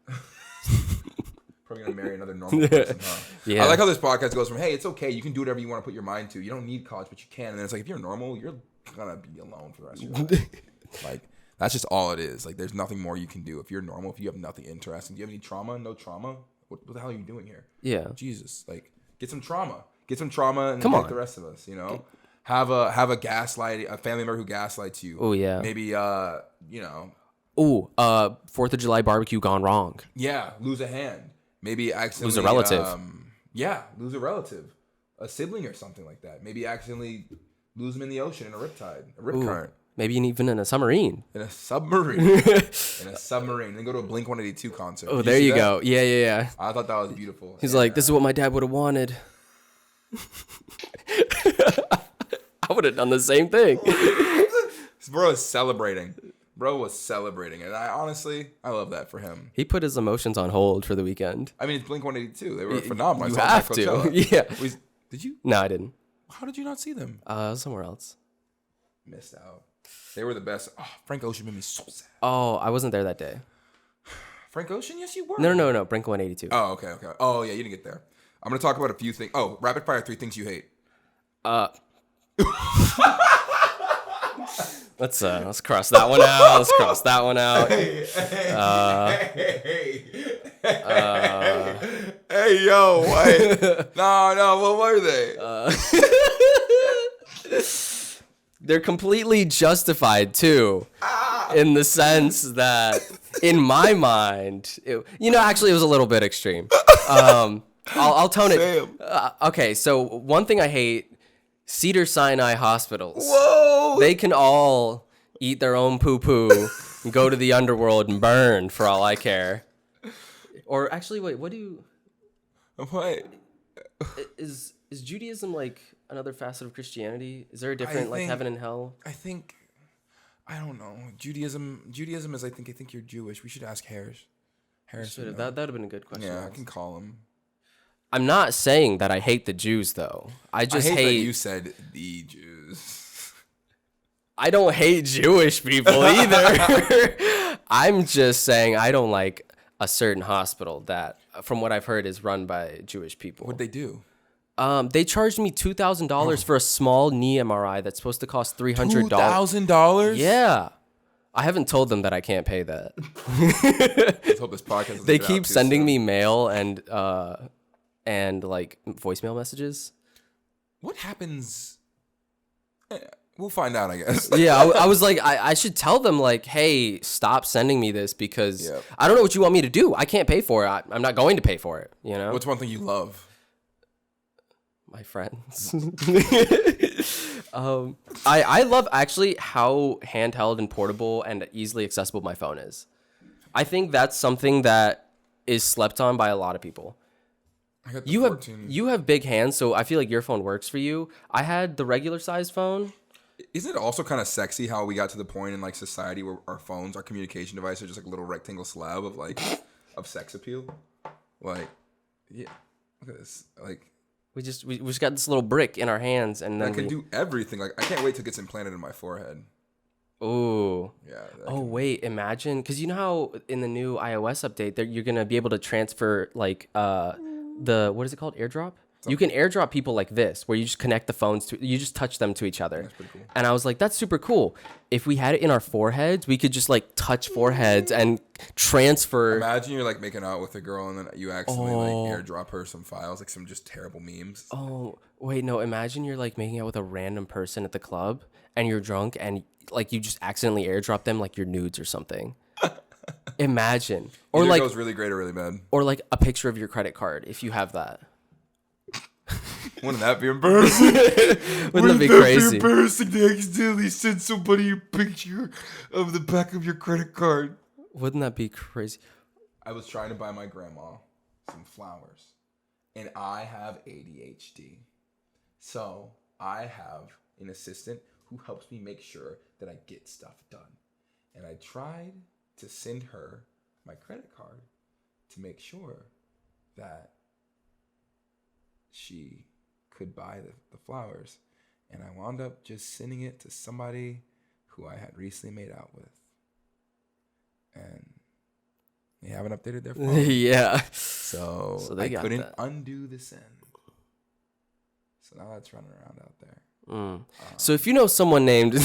S1: Probably gonna marry another normal person, huh?
S2: Yeah.
S1: I like how this podcast goes from, hey, it's okay, you can do whatever you want to put your mind to. You don't need college, but you can. And then it's like, if you're normal, you're gonna be alone for the rest of your life. Like, that's just all it is. Like, there's nothing more you can do. If you're normal, if you have nothing interesting, do you have any trauma? No trauma? What the hell are you doing here?
S2: Yeah.
S1: Jesus. Like, get some trauma. Get some trauma and like the rest of us, you know? Have a family member who gaslights you.
S2: Oh, yeah.
S1: Maybe, you know.
S2: Ooh, 4th of July barbecue gone wrong.
S1: Yeah, lose a hand. Maybe accidentally
S2: lose a relative.
S1: Lose a relative, a sibling or something like that. Maybe accidentally lose them in the ocean in a rip current.
S2: Maybe even in a submarine.
S1: In a submarine. Then go to a Blink-182 concert.
S2: Oh, there you go. Yeah.
S1: I thought that was beautiful.
S2: He's like, this is what my dad would have wanted. I would have done the same thing.
S1: Bro was celebrating. And I love that for him.
S2: He put his emotions on hold for the weekend.
S1: I mean, it's Blink-182. They were phenomenal.
S2: You have to. Yeah.
S1: Did you?
S2: No, I didn't.
S1: How did you not see them?
S2: Somewhere else.
S1: Missed out. They were the best. Oh, Frank Ocean made me so sad.
S2: Oh, I wasn't there that day.
S1: Frank Ocean? Yes, you were.
S2: No. Blink 182.
S1: Oh, okay. Oh, yeah, you didn't get there. I'm going to talk about a few things. Oh, rapid fire, 3 things you hate.
S2: Let's cross that one out. Let's cross that one out.
S1: Hey, yo, what? No, what were they?
S2: They're completely justified too, in the sense that, in my mind, actually, it was a little bit extreme. I'll tone it. Okay, so one thing I hate: Cedars-Sinai hospitals.
S1: Whoa!
S2: They can all eat their own poo-poo and go to the underworld and burn for all I care. Or actually, wait, what? Is Judaism like another facet of Christianity? Is there a different heaven and hell?
S1: I don't know. Judaism is I think you're Jewish. We should ask Harris.
S2: That would have been a good question.
S1: Yeah, I can call him.
S2: I'm not saying that I hate the Jews though. I hate
S1: that you said the Jews.
S2: I don't hate Jewish people either. I'm just saying I don't like a certain hospital that, from what I've heard, is run by Jewish people.
S1: What'd they do?
S2: They charged me $2,000 for a small knee MRI that's supposed to cost $300.
S1: $2,000?
S2: Yeah. I haven't told them that I can't pay that.
S1: Let's hope this podcast
S2: They keep sending me mail and like voicemail messages.
S1: What happens? We'll find out, I guess.
S2: Yeah, I was like, I should tell them, like, hey, stop sending me this because I don't know what you want me to do. I can't pay for it. I'm not going to pay for it,
S1: What's one thing you love?
S2: My friends. I love actually how handheld and portable and easily accessible my phone is. I think that's something that is slept on by a lot of people. You have big hands, so I feel like your phone works for you. I had the regular size phone.
S1: Isn't it also kind of sexy how we got to the point in like society where our phones, our communication devices, are just like a little rectangle slab of sex appeal? Like, yeah, look at this. Like,
S2: we just got this little brick in our hands, and then
S1: that can do everything. Like, I can't wait till it gets implanted in my forehead.
S2: Ooh.
S1: Yeah.
S2: Wait, imagine, because you know how in the new iOS update you're gonna be able to transfer like what is it called? AirDrop? You can AirDrop people like this, where you just connect the phones you just touch them to each other.
S1: That's pretty cool.
S2: And I was like, that's super cool. If we had it in our foreheads, we could just like touch foreheads and transfer.
S1: Imagine you're like making out with a girl and then you accidentally like AirDrop her some files, like some just terrible memes.
S2: Oh, wait, no. Imagine you're like making out with a random person at the club and you're drunk and like you just accidentally AirDrop them like your nudes or something. Imagine. Or
S1: either
S2: like
S1: goes really great or really bad.
S2: Or like a picture of your credit card if you have that.
S1: Wouldn't that be embarrassing?
S2: Wouldn't that be crazy?
S1: Be embarrassing to accidentally send somebody a picture of the back of your credit card?
S2: Wouldn't that be crazy?
S1: I was trying to buy my grandma some flowers, and I have ADHD. So I have an assistant who helps me make sure that I get stuff done. And I tried to send her my credit card to make sure that she could buy the flowers. And I wound up just sending it to somebody who I had recently made out with. And they haven't updated their phone.
S2: Yeah.
S1: So I couldn't undo the send. So now that's running around out there.
S2: So if you know someone named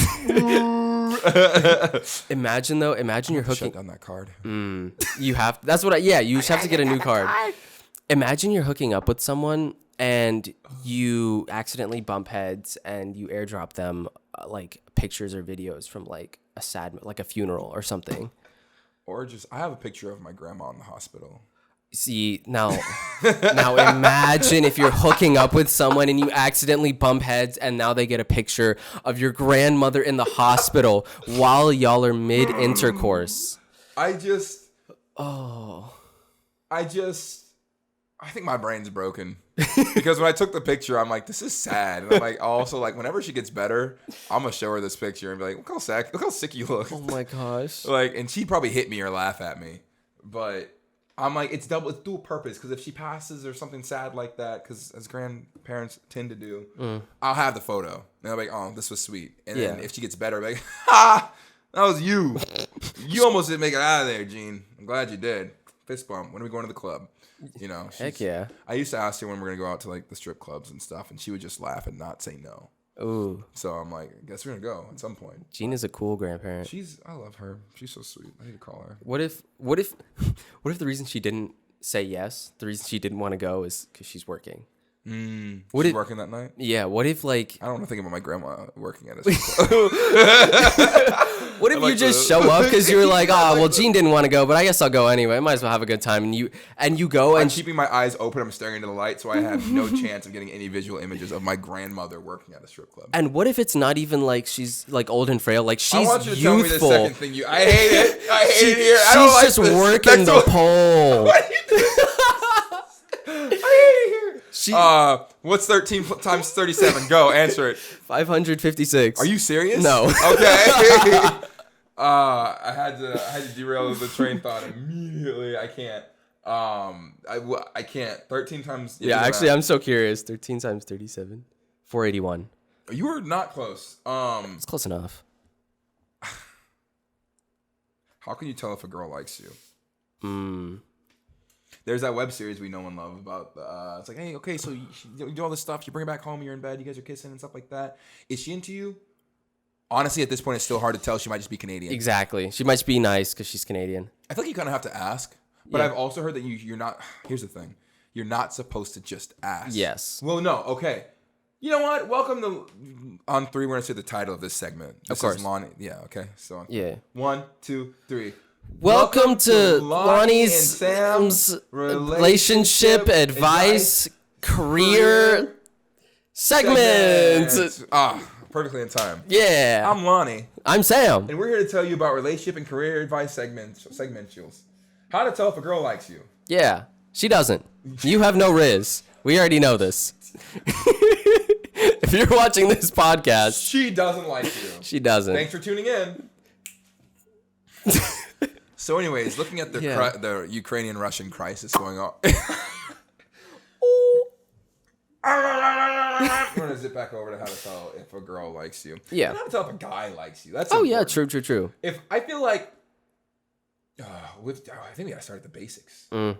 S2: imagine you're hooking
S1: shut down that card.
S2: You have you just have to get a new card. Imagine you're hooking up with someone and you accidentally bump heads and you AirDrop them like pictures or videos from like a funeral or something.
S1: Or just I have a picture of my grandma in the hospital.
S2: See, now imagine if you're hooking up with someone and you accidentally bump heads and now they get a picture of your grandmother in the hospital while y'all are mid-intercourse.
S1: I think my brain's broken. Because when I took the picture, I'm like, this is sad. And I'm like, also, like, whenever she gets better, I'm going to show her this picture and be like, look how sick you look.
S2: Oh, my gosh.
S1: Like, and she'd probably hit me or laugh at me. But I'm like, it's dual purpose. Because if she passes or something sad like that, because as grandparents tend to do, I'll have the photo. And I'll be like, oh, this was sweet. And then if she gets better, I'll be like, ha, that was you. You almost didn't make it out of there, Gene. I'm glad you did. fist bump. When are we going to the club? You know.
S2: Heck yeah.
S1: I used to ask her when we're gonna go out to like the strip clubs and stuff, and she would just laugh and not say no.
S2: Ooh.
S1: So I'm like, I guess we're gonna go at some point.
S2: Gina's a cool grandparent.
S1: I love her. She's so sweet. I need to call her.
S2: What if the reason she didn't say yes, the reason she didn't want to go is because she's working?
S1: She's working that night?
S2: Yeah. What if like?
S1: I don't want to think about my grandma working at a
S2: What if you just show up because you're like, well, Gene didn't want to go, but I guess I'll go anyway. I might as well have a good time. And you go and
S1: I'm keeping my eyes open. I'm staring into the light, so I have no chance of getting any visual images of my grandmother working at a strip club.
S2: And what if it's not even like she's like old and frail? Like she's
S1: I want you to
S2: youthful.
S1: tell me the second thing I hate it. I hate it here. I don't
S2: She's
S1: like
S2: just
S1: this.
S2: working the pole.
S1: I hate it here. What's 13 times 37? Go, answer it.
S2: 556.
S1: Are you serious?
S2: No.
S1: Okay. I had to derail the train thought immediately. I can't. I can't. 13 times.
S2: Yeah, actually, I'm so curious. 13 times 37. 481.
S1: You were not close.
S2: It's close enough.
S1: How can you tell if a girl likes you? There's that web series we know and love about. It's like, hey, okay, so you do all this stuff. You bring her back home. You're in bed. You guys are kissing and stuff like that. Is she into you? Honestly, at this point, it's still hard to tell. She might just be Canadian.
S2: Exactly. She might be nice because she's Canadian.
S1: I feel like you kind of have to ask. But
S2: Yeah.
S1: I've also heard that you're not. Here's the thing. You're not supposed to just ask.
S2: Yes.
S1: Well, no. Okay. You know what? Welcome to on 3. We're gonna say the title of this segment. This
S2: Of course.
S1: is Lonnie. Yeah. Okay. So
S2: Yeah.
S1: 1, 2, 3.
S2: Welcome to
S1: Lonnie and
S2: Lonnie's
S1: Sam's
S2: relationship advice career segment.
S1: Perfectly in time.
S2: Yeah.
S1: I'm Lonnie,
S2: I'm Sam.
S1: and we're here to tell you about relationship and career advice segmentals. How to tell if a girl likes you.
S2: Yeah. She doesn't. You have no riz. We already know this. If you're watching this podcast,
S1: She doesn't like you.
S2: she doesn't.
S1: Thanks for tuning in. So, anyways, looking at the Ukrainian-Russian crisis going on. I'm gonna zip back over to how to tell if a girl likes you.
S2: Yeah.
S1: And how to tell if a guy likes you. That's
S2: Yeah,
S1: important.
S2: true.
S1: If I feel like, I think we gotta start at the basics. How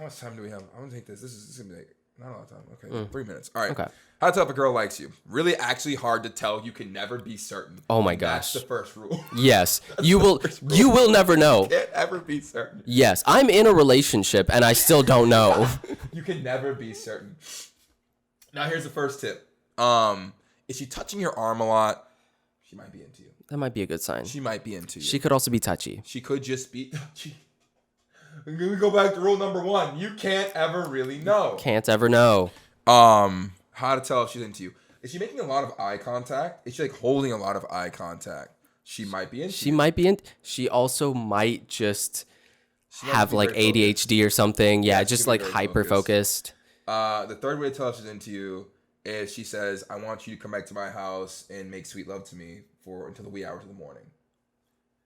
S1: much time do we have? I'm gonna take this. This is gonna be like not a lot of time. Okay, 3 minutes. All right.
S2: Okay.
S1: How to tell if a girl likes you? Really, actually hard to tell. You can never be certain.
S2: Oh my
S1: That's
S2: gosh.
S1: the first rule.
S2: Yes. You will never know.
S1: Can't ever be certain.
S2: Yes. I'm in a relationship and I still don't know.
S1: You can never be certain. Now here's the first tip. Is she touching your arm a lot? She might be into you.
S2: That might be a good sign.
S1: She might be into you.
S2: She could also be touchy.
S1: She could just be touchy. I'm gonna go back to rule number 1. You can't ever really know.
S2: Can't ever know.
S1: How to tell if she's into you. Is she making a lot of eye contact? Is she like holding a lot of eye contact? She might be into
S2: She
S1: you.
S2: might be in. She also might just
S1: might
S2: have
S1: be
S2: like
S1: very
S2: ADHD or something. Yeah,
S1: she
S2: just
S1: could be
S2: like
S1: very
S2: hyper focused.
S1: The third way to tell if she's into you is she says, I want you to come back to my house and make sweet love to me until the wee hours of the morning.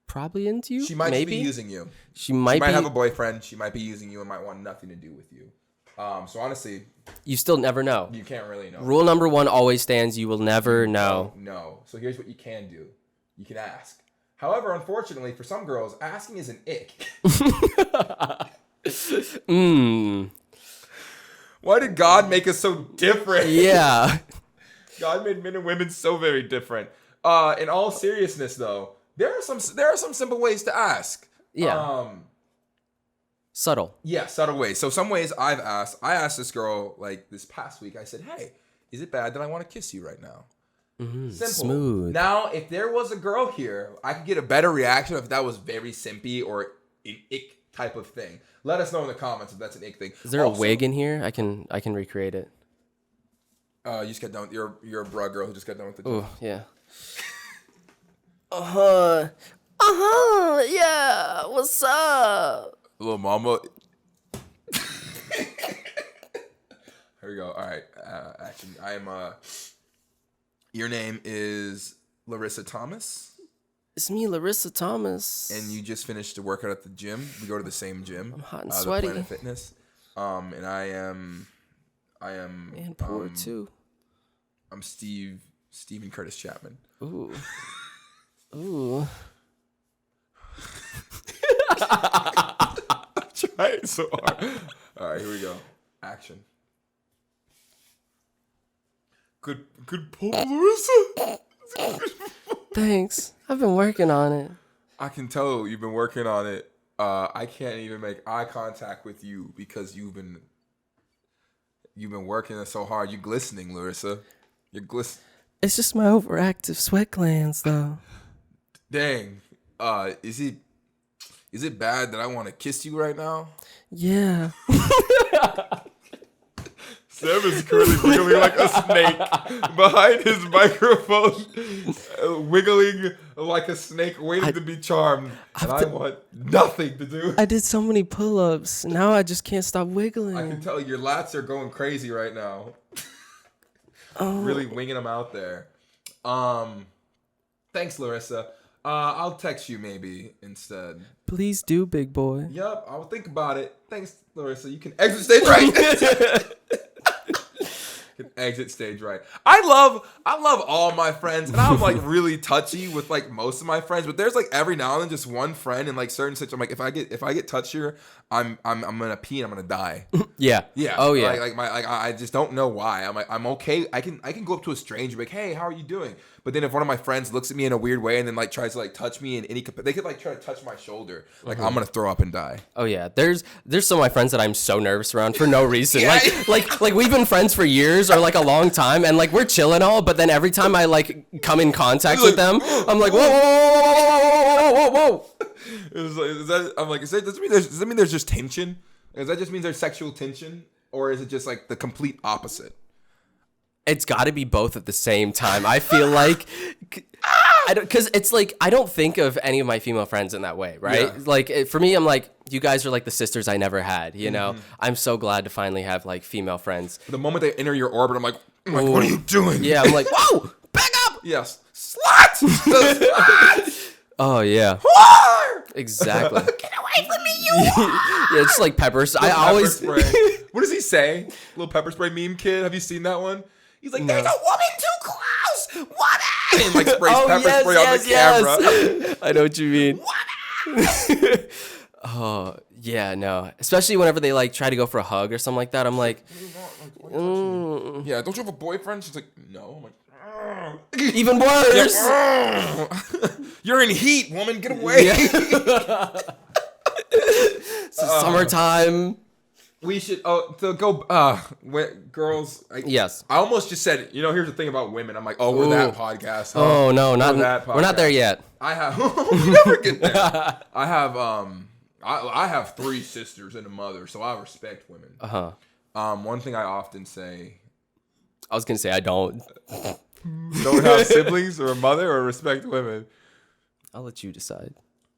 S2: Probably into you.
S1: She might
S2: maybe
S1: be using you.
S2: She might be.
S1: have a boyfriend. She might be using you and might want nothing to do with you. So honestly,
S2: You still never know.
S1: you can't really know.
S2: Rule number 1 always stands. You will never know.
S1: No. So here's what you can do. You can ask. However, unfortunately, for some girls, asking is an ick. Why did God make us so different?
S2: Yeah.
S1: God made men and women so very different. In all seriousness, though, there are some simple ways to ask.
S2: Yeah. Subtle.
S1: Yeah, subtle ways. So some ways I asked this girl like this past week. I said, "Hey, is it bad that I want to kiss you right now?" Simple.
S2: Smooth.
S1: Now, if there was a girl here, I could get a better reaction if that was very simpy or an ick type of thing. Let us know in the comments if that's an ick thing.
S2: Is there a wig in here? I can recreate it.
S1: You just got done. You're a bra girl who just got done with the
S2: Oh
S1: job.
S2: yeah. Yeah. What's up?
S1: Little mama. Here we go. All right. Action. I am. Your name is Larissa Thomas.
S2: It's me, Larissa Thomas.
S1: And you just finished a workout at the gym. We go to the same gym.
S2: I'm hot and
S1: the
S2: sweaty.
S1: Planet Fitness. And I am.
S2: And poor too.
S1: I'm Stephen Curtis Chapman.
S2: Ooh. Ooh.
S1: trying so hard. All right, here we go. Action. Good pull, Larissa.
S2: Thanks. I've been working on it.
S1: I can tell you've been working on it. I can't even make eye contact with you because you've been working so hard. You're glistening, Larissa. You're glistening.
S2: It's just my overactive sweat glands, though.
S1: Dang. Is it bad that I want to kiss you right now?
S2: Yeah.
S1: Sam is currently wiggling like a snake behind his microphone, wiggling like a snake waiting to be charmed. And I want nothing to do.
S2: I did so many pull-ups. Now I just can't stop wiggling.
S1: I can tell your lats are going crazy right now. Really winging them out there. Thanks, Larissa. I'll text you maybe instead.
S2: Please do, big boy.
S1: Yup, I'll think about it. Thanks, Larissa. You can exit stage right. Exit stage right. I love all my friends, and I'm like really touchy with like most of my friends, but there's like every now and then just one friend in like certain situations. I'm like, if I get touchier, I'm gonna pee and I'm gonna die.
S2: Yeah. Oh yeah.
S1: I just don't know why. I'm like, I'm okay. I can go up to a stranger and be like, hey, how are you doing? But then if one of my friends looks at me in a weird way and then like tries to like touch me in any, they could like try to touch my shoulder, like I'm gonna throw up and die.
S2: Oh yeah. There's some of my friends that I'm so nervous around for no reason. Yeah. Like we've been friends for years or like a long time, and like we're chilling all, but then every time I like come in contact with them, I'm like, whoa.
S1: Does that mean there's just tension? Does that just mean there's sexual tension, or is it just like the complete opposite?
S2: It's got to be both at the same time. I feel like, because it's like I don't think of any of my female friends in that way, right? Yeah. Like for me, I'm like, you guys are like the sisters I never had. You know, I'm so glad to finally have like female friends.
S1: The moment they enter your orbit, I'm like, what are you doing?
S2: Yeah, I'm like, whoa, back up.
S1: Yes, slut.
S2: Oh yeah. Exactly.
S1: Get away from me, you.
S2: Yeah, it's like peppers. I always.
S1: Spray. What does he say? Little pepper spray meme kid. Have you seen that one? He's like, there's a woman too close. What? And like sprays pepper spray on the camera.
S2: I know what you mean. Oh yeah, no. Especially whenever they like try to go for a hug or something like that. I'm like,
S1: yeah. Don't you have a boyfriend? She's like, no. I'm like,
S2: even worse.
S1: You're in heat, woman. Get away.
S2: Yeah. It's summertime.
S1: We should girls.
S2: Yes.
S1: I almost just said, here's the thing about women. I'm like, we're that podcast.
S2: Oh no, not that podcast. We're not there yet.
S1: I have we never get there. I have 3 sisters and a mother, so I respect women. One thing I often say.
S2: I was gonna say I don't.
S1: Don't have siblings or a mother or respect women.
S2: I'll let you decide.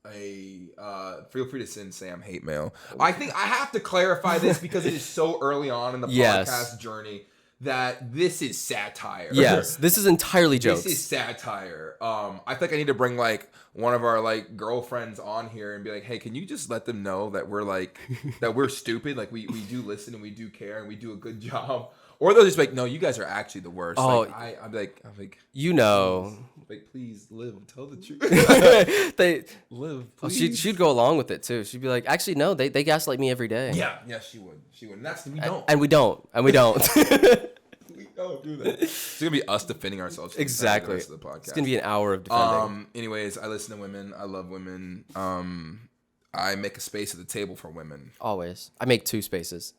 S1: Feel free to send Sam hate mail. I think I have to clarify this because it is so early on in the podcast journey that this is satire.
S2: Yes, this is entirely jokes.
S1: This is satire. I think I need to bring like one of our like girlfriends on here and be like, hey, can you just let them know that we're like that we're stupid? Like we do listen and we do care and we do a good job. Or they'll just be like, no, you guys are actually the worst.
S2: Oh,
S1: like, I'm like,
S2: like,
S1: please live, tell the truth.
S2: They
S1: live.
S2: Please. Oh, she'd go along with it too. She'd be like, actually, no, they gaslight me every day.
S1: Yeah, she would. And that's we don't.
S2: And we don't.
S1: We don't do that. It's gonna be us defending ourselves.
S2: Exactly.
S1: The rest of the podcast.
S2: It's gonna be an hour of defending.
S1: Anyways, I listen to women. I love women. I make a space at the table for women.
S2: Always. I make 2 spaces.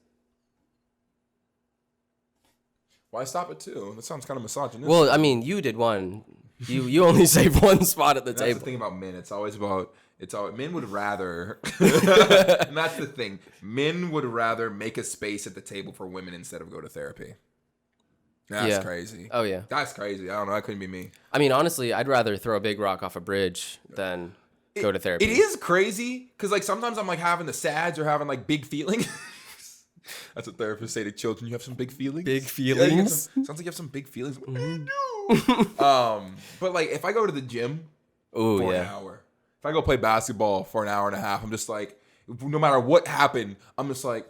S1: Why stop at 2? That sounds kind of misogynistic.
S2: Well, I mean, you did 1. You only saved 1 spot at the table.
S1: That's the thing about men. It's always men would rather. And that's the thing. Men would rather make a space at the table for women instead of go to therapy. That's crazy.
S2: Oh yeah.
S1: That's crazy. I don't know. That couldn't be me.
S2: I mean, honestly, I'd rather throw a big rock off a bridge than go to therapy.
S1: It is crazy because like sometimes I'm like having the sads or having like big feelings. That's what therapists say to children. You have some big feelings.
S2: Big feelings.
S1: Sounds like you have some big feelings. What do you do? But like if I go to the gym for an hour, if I go play basketball for an hour and a half, I'm just like, no matter what happened, I'm just like,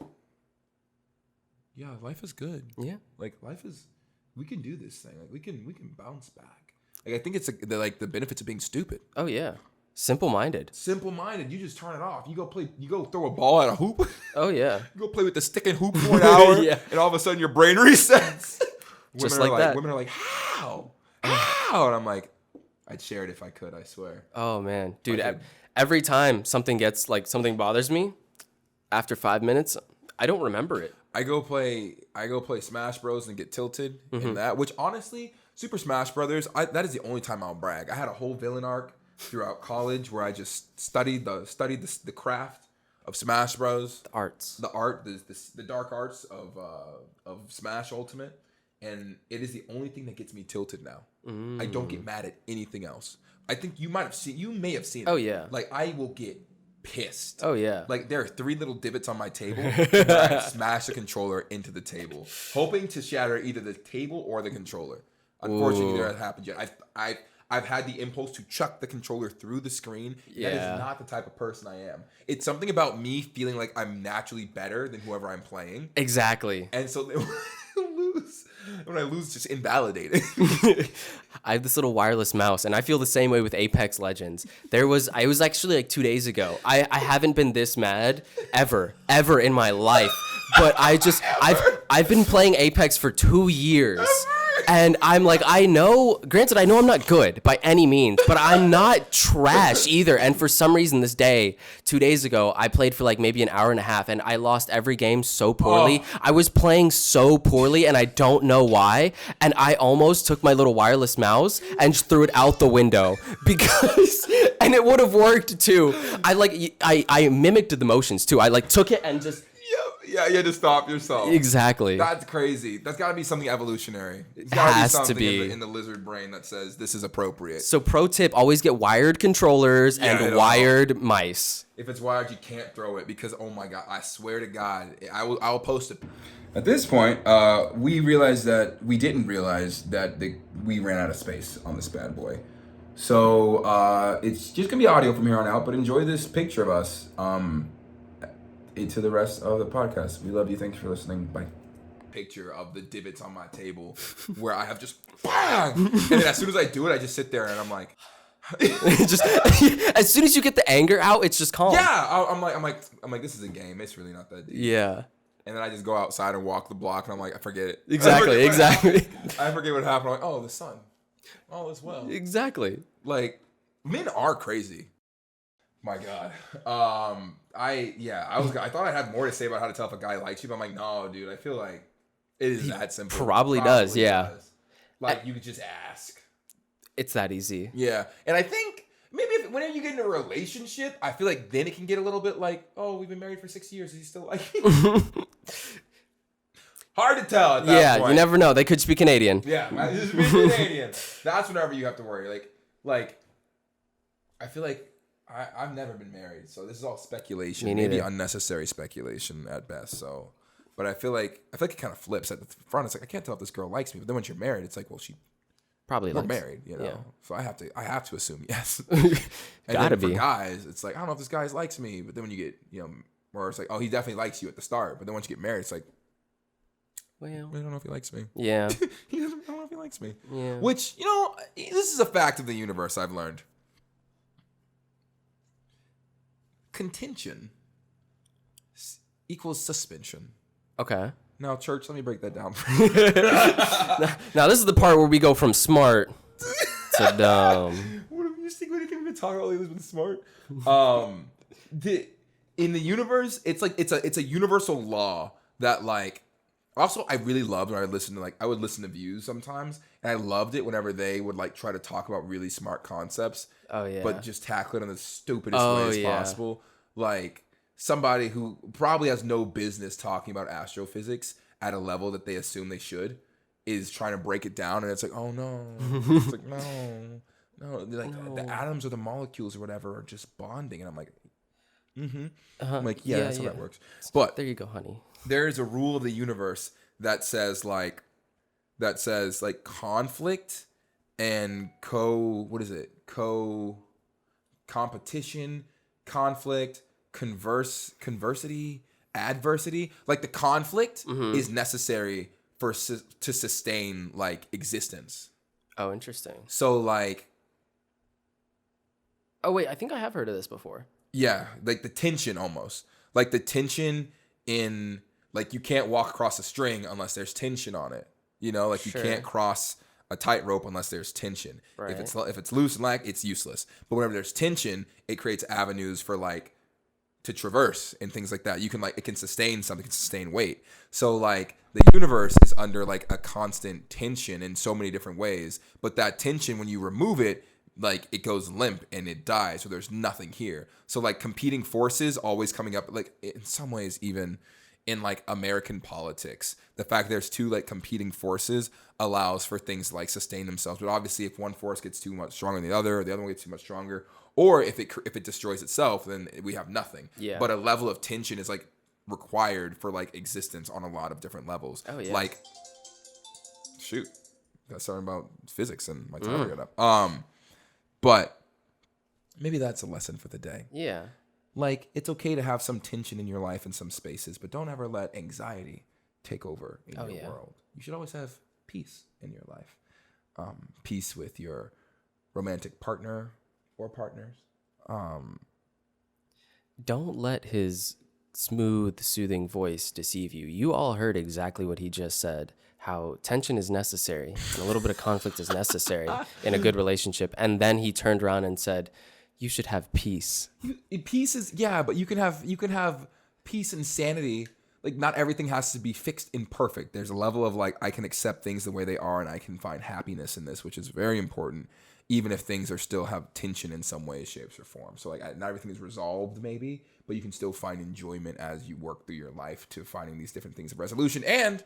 S1: yeah, life is good.
S2: Yeah,
S1: like life is. We can do this thing. Like we can bounce back. Like I think it's the benefits of being stupid.
S2: Oh yeah. Simple-minded.
S1: Simple-minded. You just turn it off. You go throw a ball at a hoop.
S2: Oh, yeah.
S1: You go play with the stick and hoop for an hour.
S2: Yeah.
S1: And all of a sudden your brain resets.
S2: Just like that.
S1: Women are like, how? How? And I'm like, I'd share it if I could, I swear.
S2: Oh, man. Dude, every time something bothers me, after 5 minutes, I don't remember it.
S1: I go play Smash Bros and get tilted in that, which honestly, Super Smash Brothers, that is the only time I'll brag. I had a whole villain arc throughout college where I just studied the craft of Smash Bros.
S2: The arts.
S1: The art, the dark arts of Smash Ultimate. And it is the only thing that gets me tilted now. I don't get mad at anything else. I think you may have seen it.
S2: Oh, yeah.
S1: Like, I will get pissed.
S2: Oh, yeah.
S1: Like, there are 3 little divots on my table where I smash the controller into the table, hoping to shatter either the table or the controller. Unfortunately, neither has happened yet. I've had the impulse to chuck the controller through the screen.
S2: Yeah.
S1: That is not the type of person I am. It's something about me feeling like I'm naturally better than whoever I'm playing.
S2: Exactly.
S1: And so when I lose, just invalidating.
S2: I have this little wireless mouse, and I feel the same way with Apex Legends. I was actually like 2 days ago. I haven't been this mad ever in my life. But I've been playing Apex for 2 years. And I'm like, granted, I know I'm not good by any means, but I'm not trash either. And for some reason 2 days ago, I played for like maybe an hour and a half, and I lost every game so poorly. Oh. I was playing so poorly, and I don't know why. And I almost took my little wireless mouse and just threw it out the window and it would have worked too. I mimicked the motions too. I like took it and just.
S1: Yeah, you had to stop yourself.
S2: Exactly.
S1: That's crazy. That's got to be something evolutionary. It's
S2: got to
S1: be something in the lizard brain that says this is appropriate.
S2: So pro tip, always get wired controllers and wired mice.
S1: If it's wired, you can't throw it because, oh my God, I swear to God, I will post it. At this point, we didn't realize that we ran out of space on this bad boy. So it's just going to be audio from here on out, but enjoy this picture of us. To the rest of the podcast. We love you. Thanks for listening. Bye. Picture of the divots on my table where I have just bang! And then as soon as I do it, I just sit there and I'm like
S2: just as soon as you get the anger out, it's just calm.
S1: Yeah, I'm like this is a game. It's really not that deep.
S2: Yeah.
S1: And then I just go outside and walk the block and I'm like, I forget it.
S2: Exactly.
S1: I forget what happened. I'm like, oh, the sun. All is well.
S2: Exactly.
S1: Like, men are crazy. My God. I thought I had more to say about how to tell if a guy likes you, but I'm like, no, dude, I feel like it is that simple.
S2: Probably does, yeah.
S1: Like, you could just ask.
S2: It's that easy.
S1: Yeah. And I think maybe whenever you get in a relationship, I feel like then it can get a little bit like, oh, we've been married for 6 years. Is he still like me? Hard to tell at that point.
S2: You never know. They could speak Canadian.
S1: Yeah, just be Canadian. That's whenever you have to worry. Like, I feel like I've never been married, so this is all speculation. Maybe unnecessary speculation at best. So, but I feel like it kind of flips at the front. It's like I can't tell if this girl likes me, but then when you're married, it's like, well, she
S2: probably
S1: we're married, you know. Yeah. So I have to assume yes. And
S2: Gotta
S1: then for guys, it's like I don't know if this guy likes me, but then when you get where it's like, oh, he definitely likes you at the start, but then once you get married, it's like, well, I don't know if he likes me.
S2: Yeah,
S1: I don't know if he likes me.
S2: Yeah,
S1: which this is a fact of the universe I've learned. Contention equals suspension.
S2: Okay.
S1: Now, church, let me break that down.
S2: Now, this is the part where we go from smart to dumb.
S1: What have you seen? Anything we've been talking about lately has been smart. In the universe, it's a universal law that like. Also, I really loved when I would listen to Views sometimes, and I loved it whenever they would like try to talk about really smart concepts.
S2: Oh yeah.
S1: But just tackle it in the stupidest way as possible. Like somebody who probably has no business talking about astrophysics at a level that they assume they should is trying to break it down, and it's like, oh no, it's like no, like the atoms or the molecules or whatever are just bonding, and I'm like, I'm like, that's how that works. But
S2: there you go, honey.
S1: There is a rule of the universe that says conflict and competition, conflict, conversity, adversity. Like the conflict is necessary to sustain like existence.
S2: Oh, interesting.
S1: So like
S2: Oh, wait, I think I have heard of this before.
S1: Yeah, like the tension almost. Like the tension in, like you can't walk across a string unless there's tension on it. You know, like you can't cross a tightrope unless there's tension.
S2: Right.
S1: If it's loose and lack, it's useless. But whenever there's tension, it creates avenues for like to traverse and things like that. You can like, it can sustain something, it can sustain weight. So like the universe is under like a constant tension in so many different ways. But that tension, when you remove it, like it goes limp and it dies. So there's nothing here. So like competing forces always coming up, like in some ways, even in like American politics, the fact there's two like competing forces allows for things to like sustain themselves. But obviously if one force gets too much stronger than the other one gets too much stronger, or if it destroys itself, then we have nothing.
S2: Yeah.
S1: But a level of tension is like required for like existence on a lot of different levels.
S2: Oh yeah.
S1: Like, shoot, got something about physics and my timer got up. But maybe that's a lesson for the day.
S2: Yeah.
S1: Like, it's okay to have some tension in your life in some spaces, but don't ever let anxiety take over in your world. You should always have peace in your life. Peace with your romantic partner or partners.
S2: Don't let his smooth, soothing voice deceive you. You all heard exactly what he just said, how tension is necessary and a little bit of conflict is necessary in a good relationship. And then he turned around and said, you should have peace.
S1: Peace is, yeah, but you can have peace and sanity. Like, not everything has to be fixed and perfect. There's a level of like, I can accept things the way they are and I can find happiness in this, which is very important, even if things are still have tension in some way, shapes, or form. So like, not everything is resolved maybe, but you can still find enjoyment as you work through your life to finding these different things of resolution. And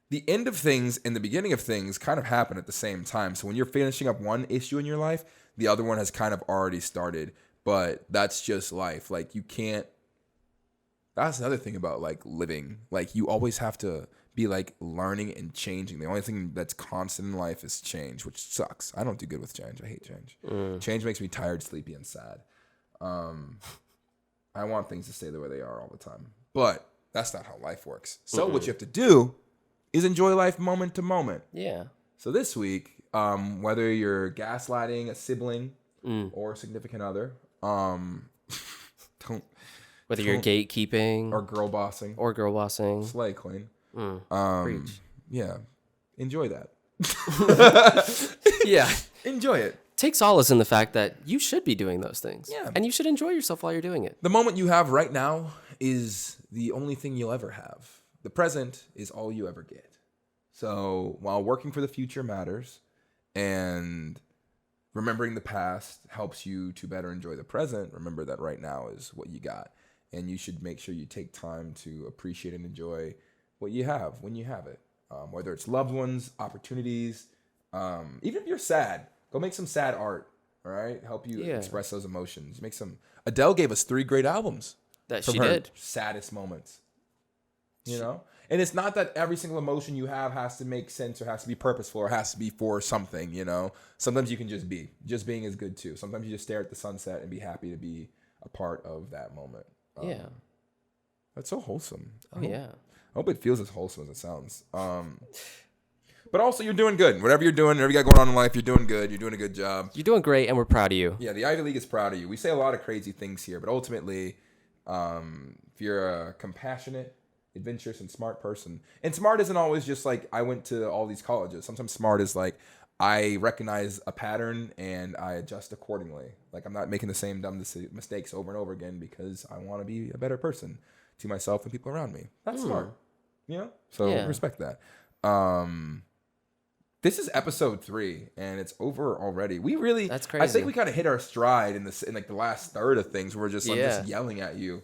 S1: the end of things and the beginning of things kind of happen at the same time. So when you're finishing up one issue in your life, the other one has kind of already started, but that's just life. Like, you can't, that's another thing about like living. Like, you always have to be like learning and changing. The only thing that's constant in life is change, which sucks. I don't do good with change. I hate change. Change makes me tired, sleepy, and sad. I want things to stay the way they are all the time, but that's not how life works. So what you have to do is enjoy life moment to moment.
S2: Yeah.
S1: So this week, whether you're gaslighting a sibling or a significant other,
S2: whether you're gatekeeping
S1: or girl bossing, slay queen,
S2: preach.
S1: Yeah, enjoy that.
S2: Yeah,
S1: enjoy it.
S2: Take solace in the fact that you should be doing those things.
S1: Yeah,
S2: and you should enjoy yourself while you're doing it.
S1: The moment you have right now is the only thing you'll ever have. The present is all you ever get. So while working for the future matters, and remembering the past helps you to better enjoy the present, remember that right now is what you got. And you should make sure you take time to appreciate and enjoy what you have when you have it. Whether it's loved ones, opportunities, even if you're sad, go make some sad art, all right? Help you express those emotions. Make some. Adele gave us 3 great albums.
S2: That
S1: from
S2: she
S1: her
S2: did.
S1: Saddest moments. You know? And it's not that every single emotion you have has to make sense or has to be purposeful or has to be for something, you know? Sometimes you can just be. Just being is good too. Sometimes you just stare at the sunset and be happy to be a part of that moment.
S2: Yeah.
S1: That's so wholesome.
S2: Yeah.
S1: I hope it feels as wholesome as it sounds. But also, you're doing good. Whatever you're doing, whatever you got going on in life, you're doing good. You're doing a good job.
S2: You're doing great, and we're proud of you.
S1: Yeah, the Ivy League is proud of you. We say a lot of crazy things here, but ultimately, if you're a compassionate, adventurous, and smart person, and smart isn't always just like, I went to all these colleges. Sometimes smart is like, I recognize a pattern and I adjust accordingly. Like, I'm not making the same dumb mistakes over and over again because I want to be a better person to myself and people around me. That's smart. You know? So respect that. This is episode 3 and it's over already. We really,
S2: that's crazy.
S1: I think we kind of hit our stride in like the last third of things. We're just like just yelling at you.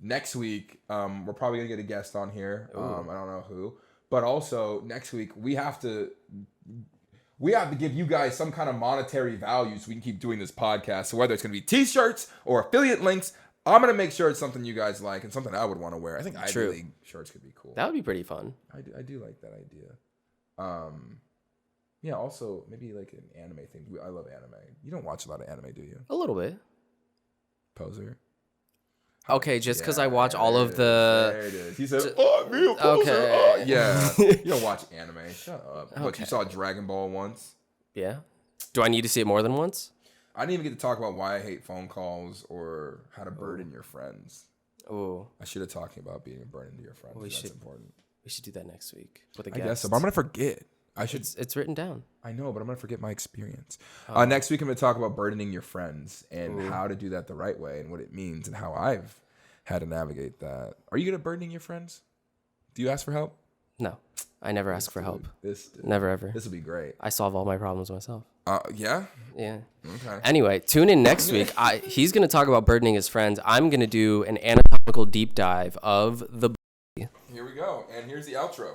S1: Next week, we're probably gonna get a guest on here. I don't know who, but also next week we have to give you guys some kind of monetary value so we can keep doing this podcast. So whether it's gonna be t-shirts or affiliate links, I'm gonna make sure it's something you guys like and something I would want to wear. I think Ivy League shirts could be cool.
S2: That would be pretty fun.
S1: I do like that idea. Yeah. Also, maybe like an anime thing. I love anime. You don't watch a lot of anime, do you?
S2: A little bit.
S1: Poser.
S2: Okay, just because I watch all of the.
S1: There it is. He said, "Oh, real poser."
S2: Okay.
S1: Oh, yeah. You don't watch anime. Shut up.
S2: Okay.
S1: But you saw Dragon Ball once.
S2: Yeah. Do I need to see it more than once?
S1: I didn't even get to talk about why I hate phone calls or how to burden your friends.
S2: Oh,
S1: I should have talked about being a burden to your friends. That's important.
S2: We should do that next week with a
S1: I
S2: guest.
S1: guess so, but I'm gonna forget. I should.
S2: It's written down.
S1: I know, but I'm gonna forget my experience. Next week, I'm gonna talk about burdening your friends and how to do that the right way and what it means and how I've had to navigate that. Are you good at burdening your friends? Do you ask for help?
S2: No, I never ask for help.
S1: This
S2: Never ever.
S1: This will be great.
S2: I solve all my problems myself.
S1: Yeah.
S2: Yeah.
S1: Okay.
S2: Anyway, tune in next week. He's going to talk about burdening his friends. I'm going to do an anatomical deep dive of the.
S1: Here we go, and here's the outro.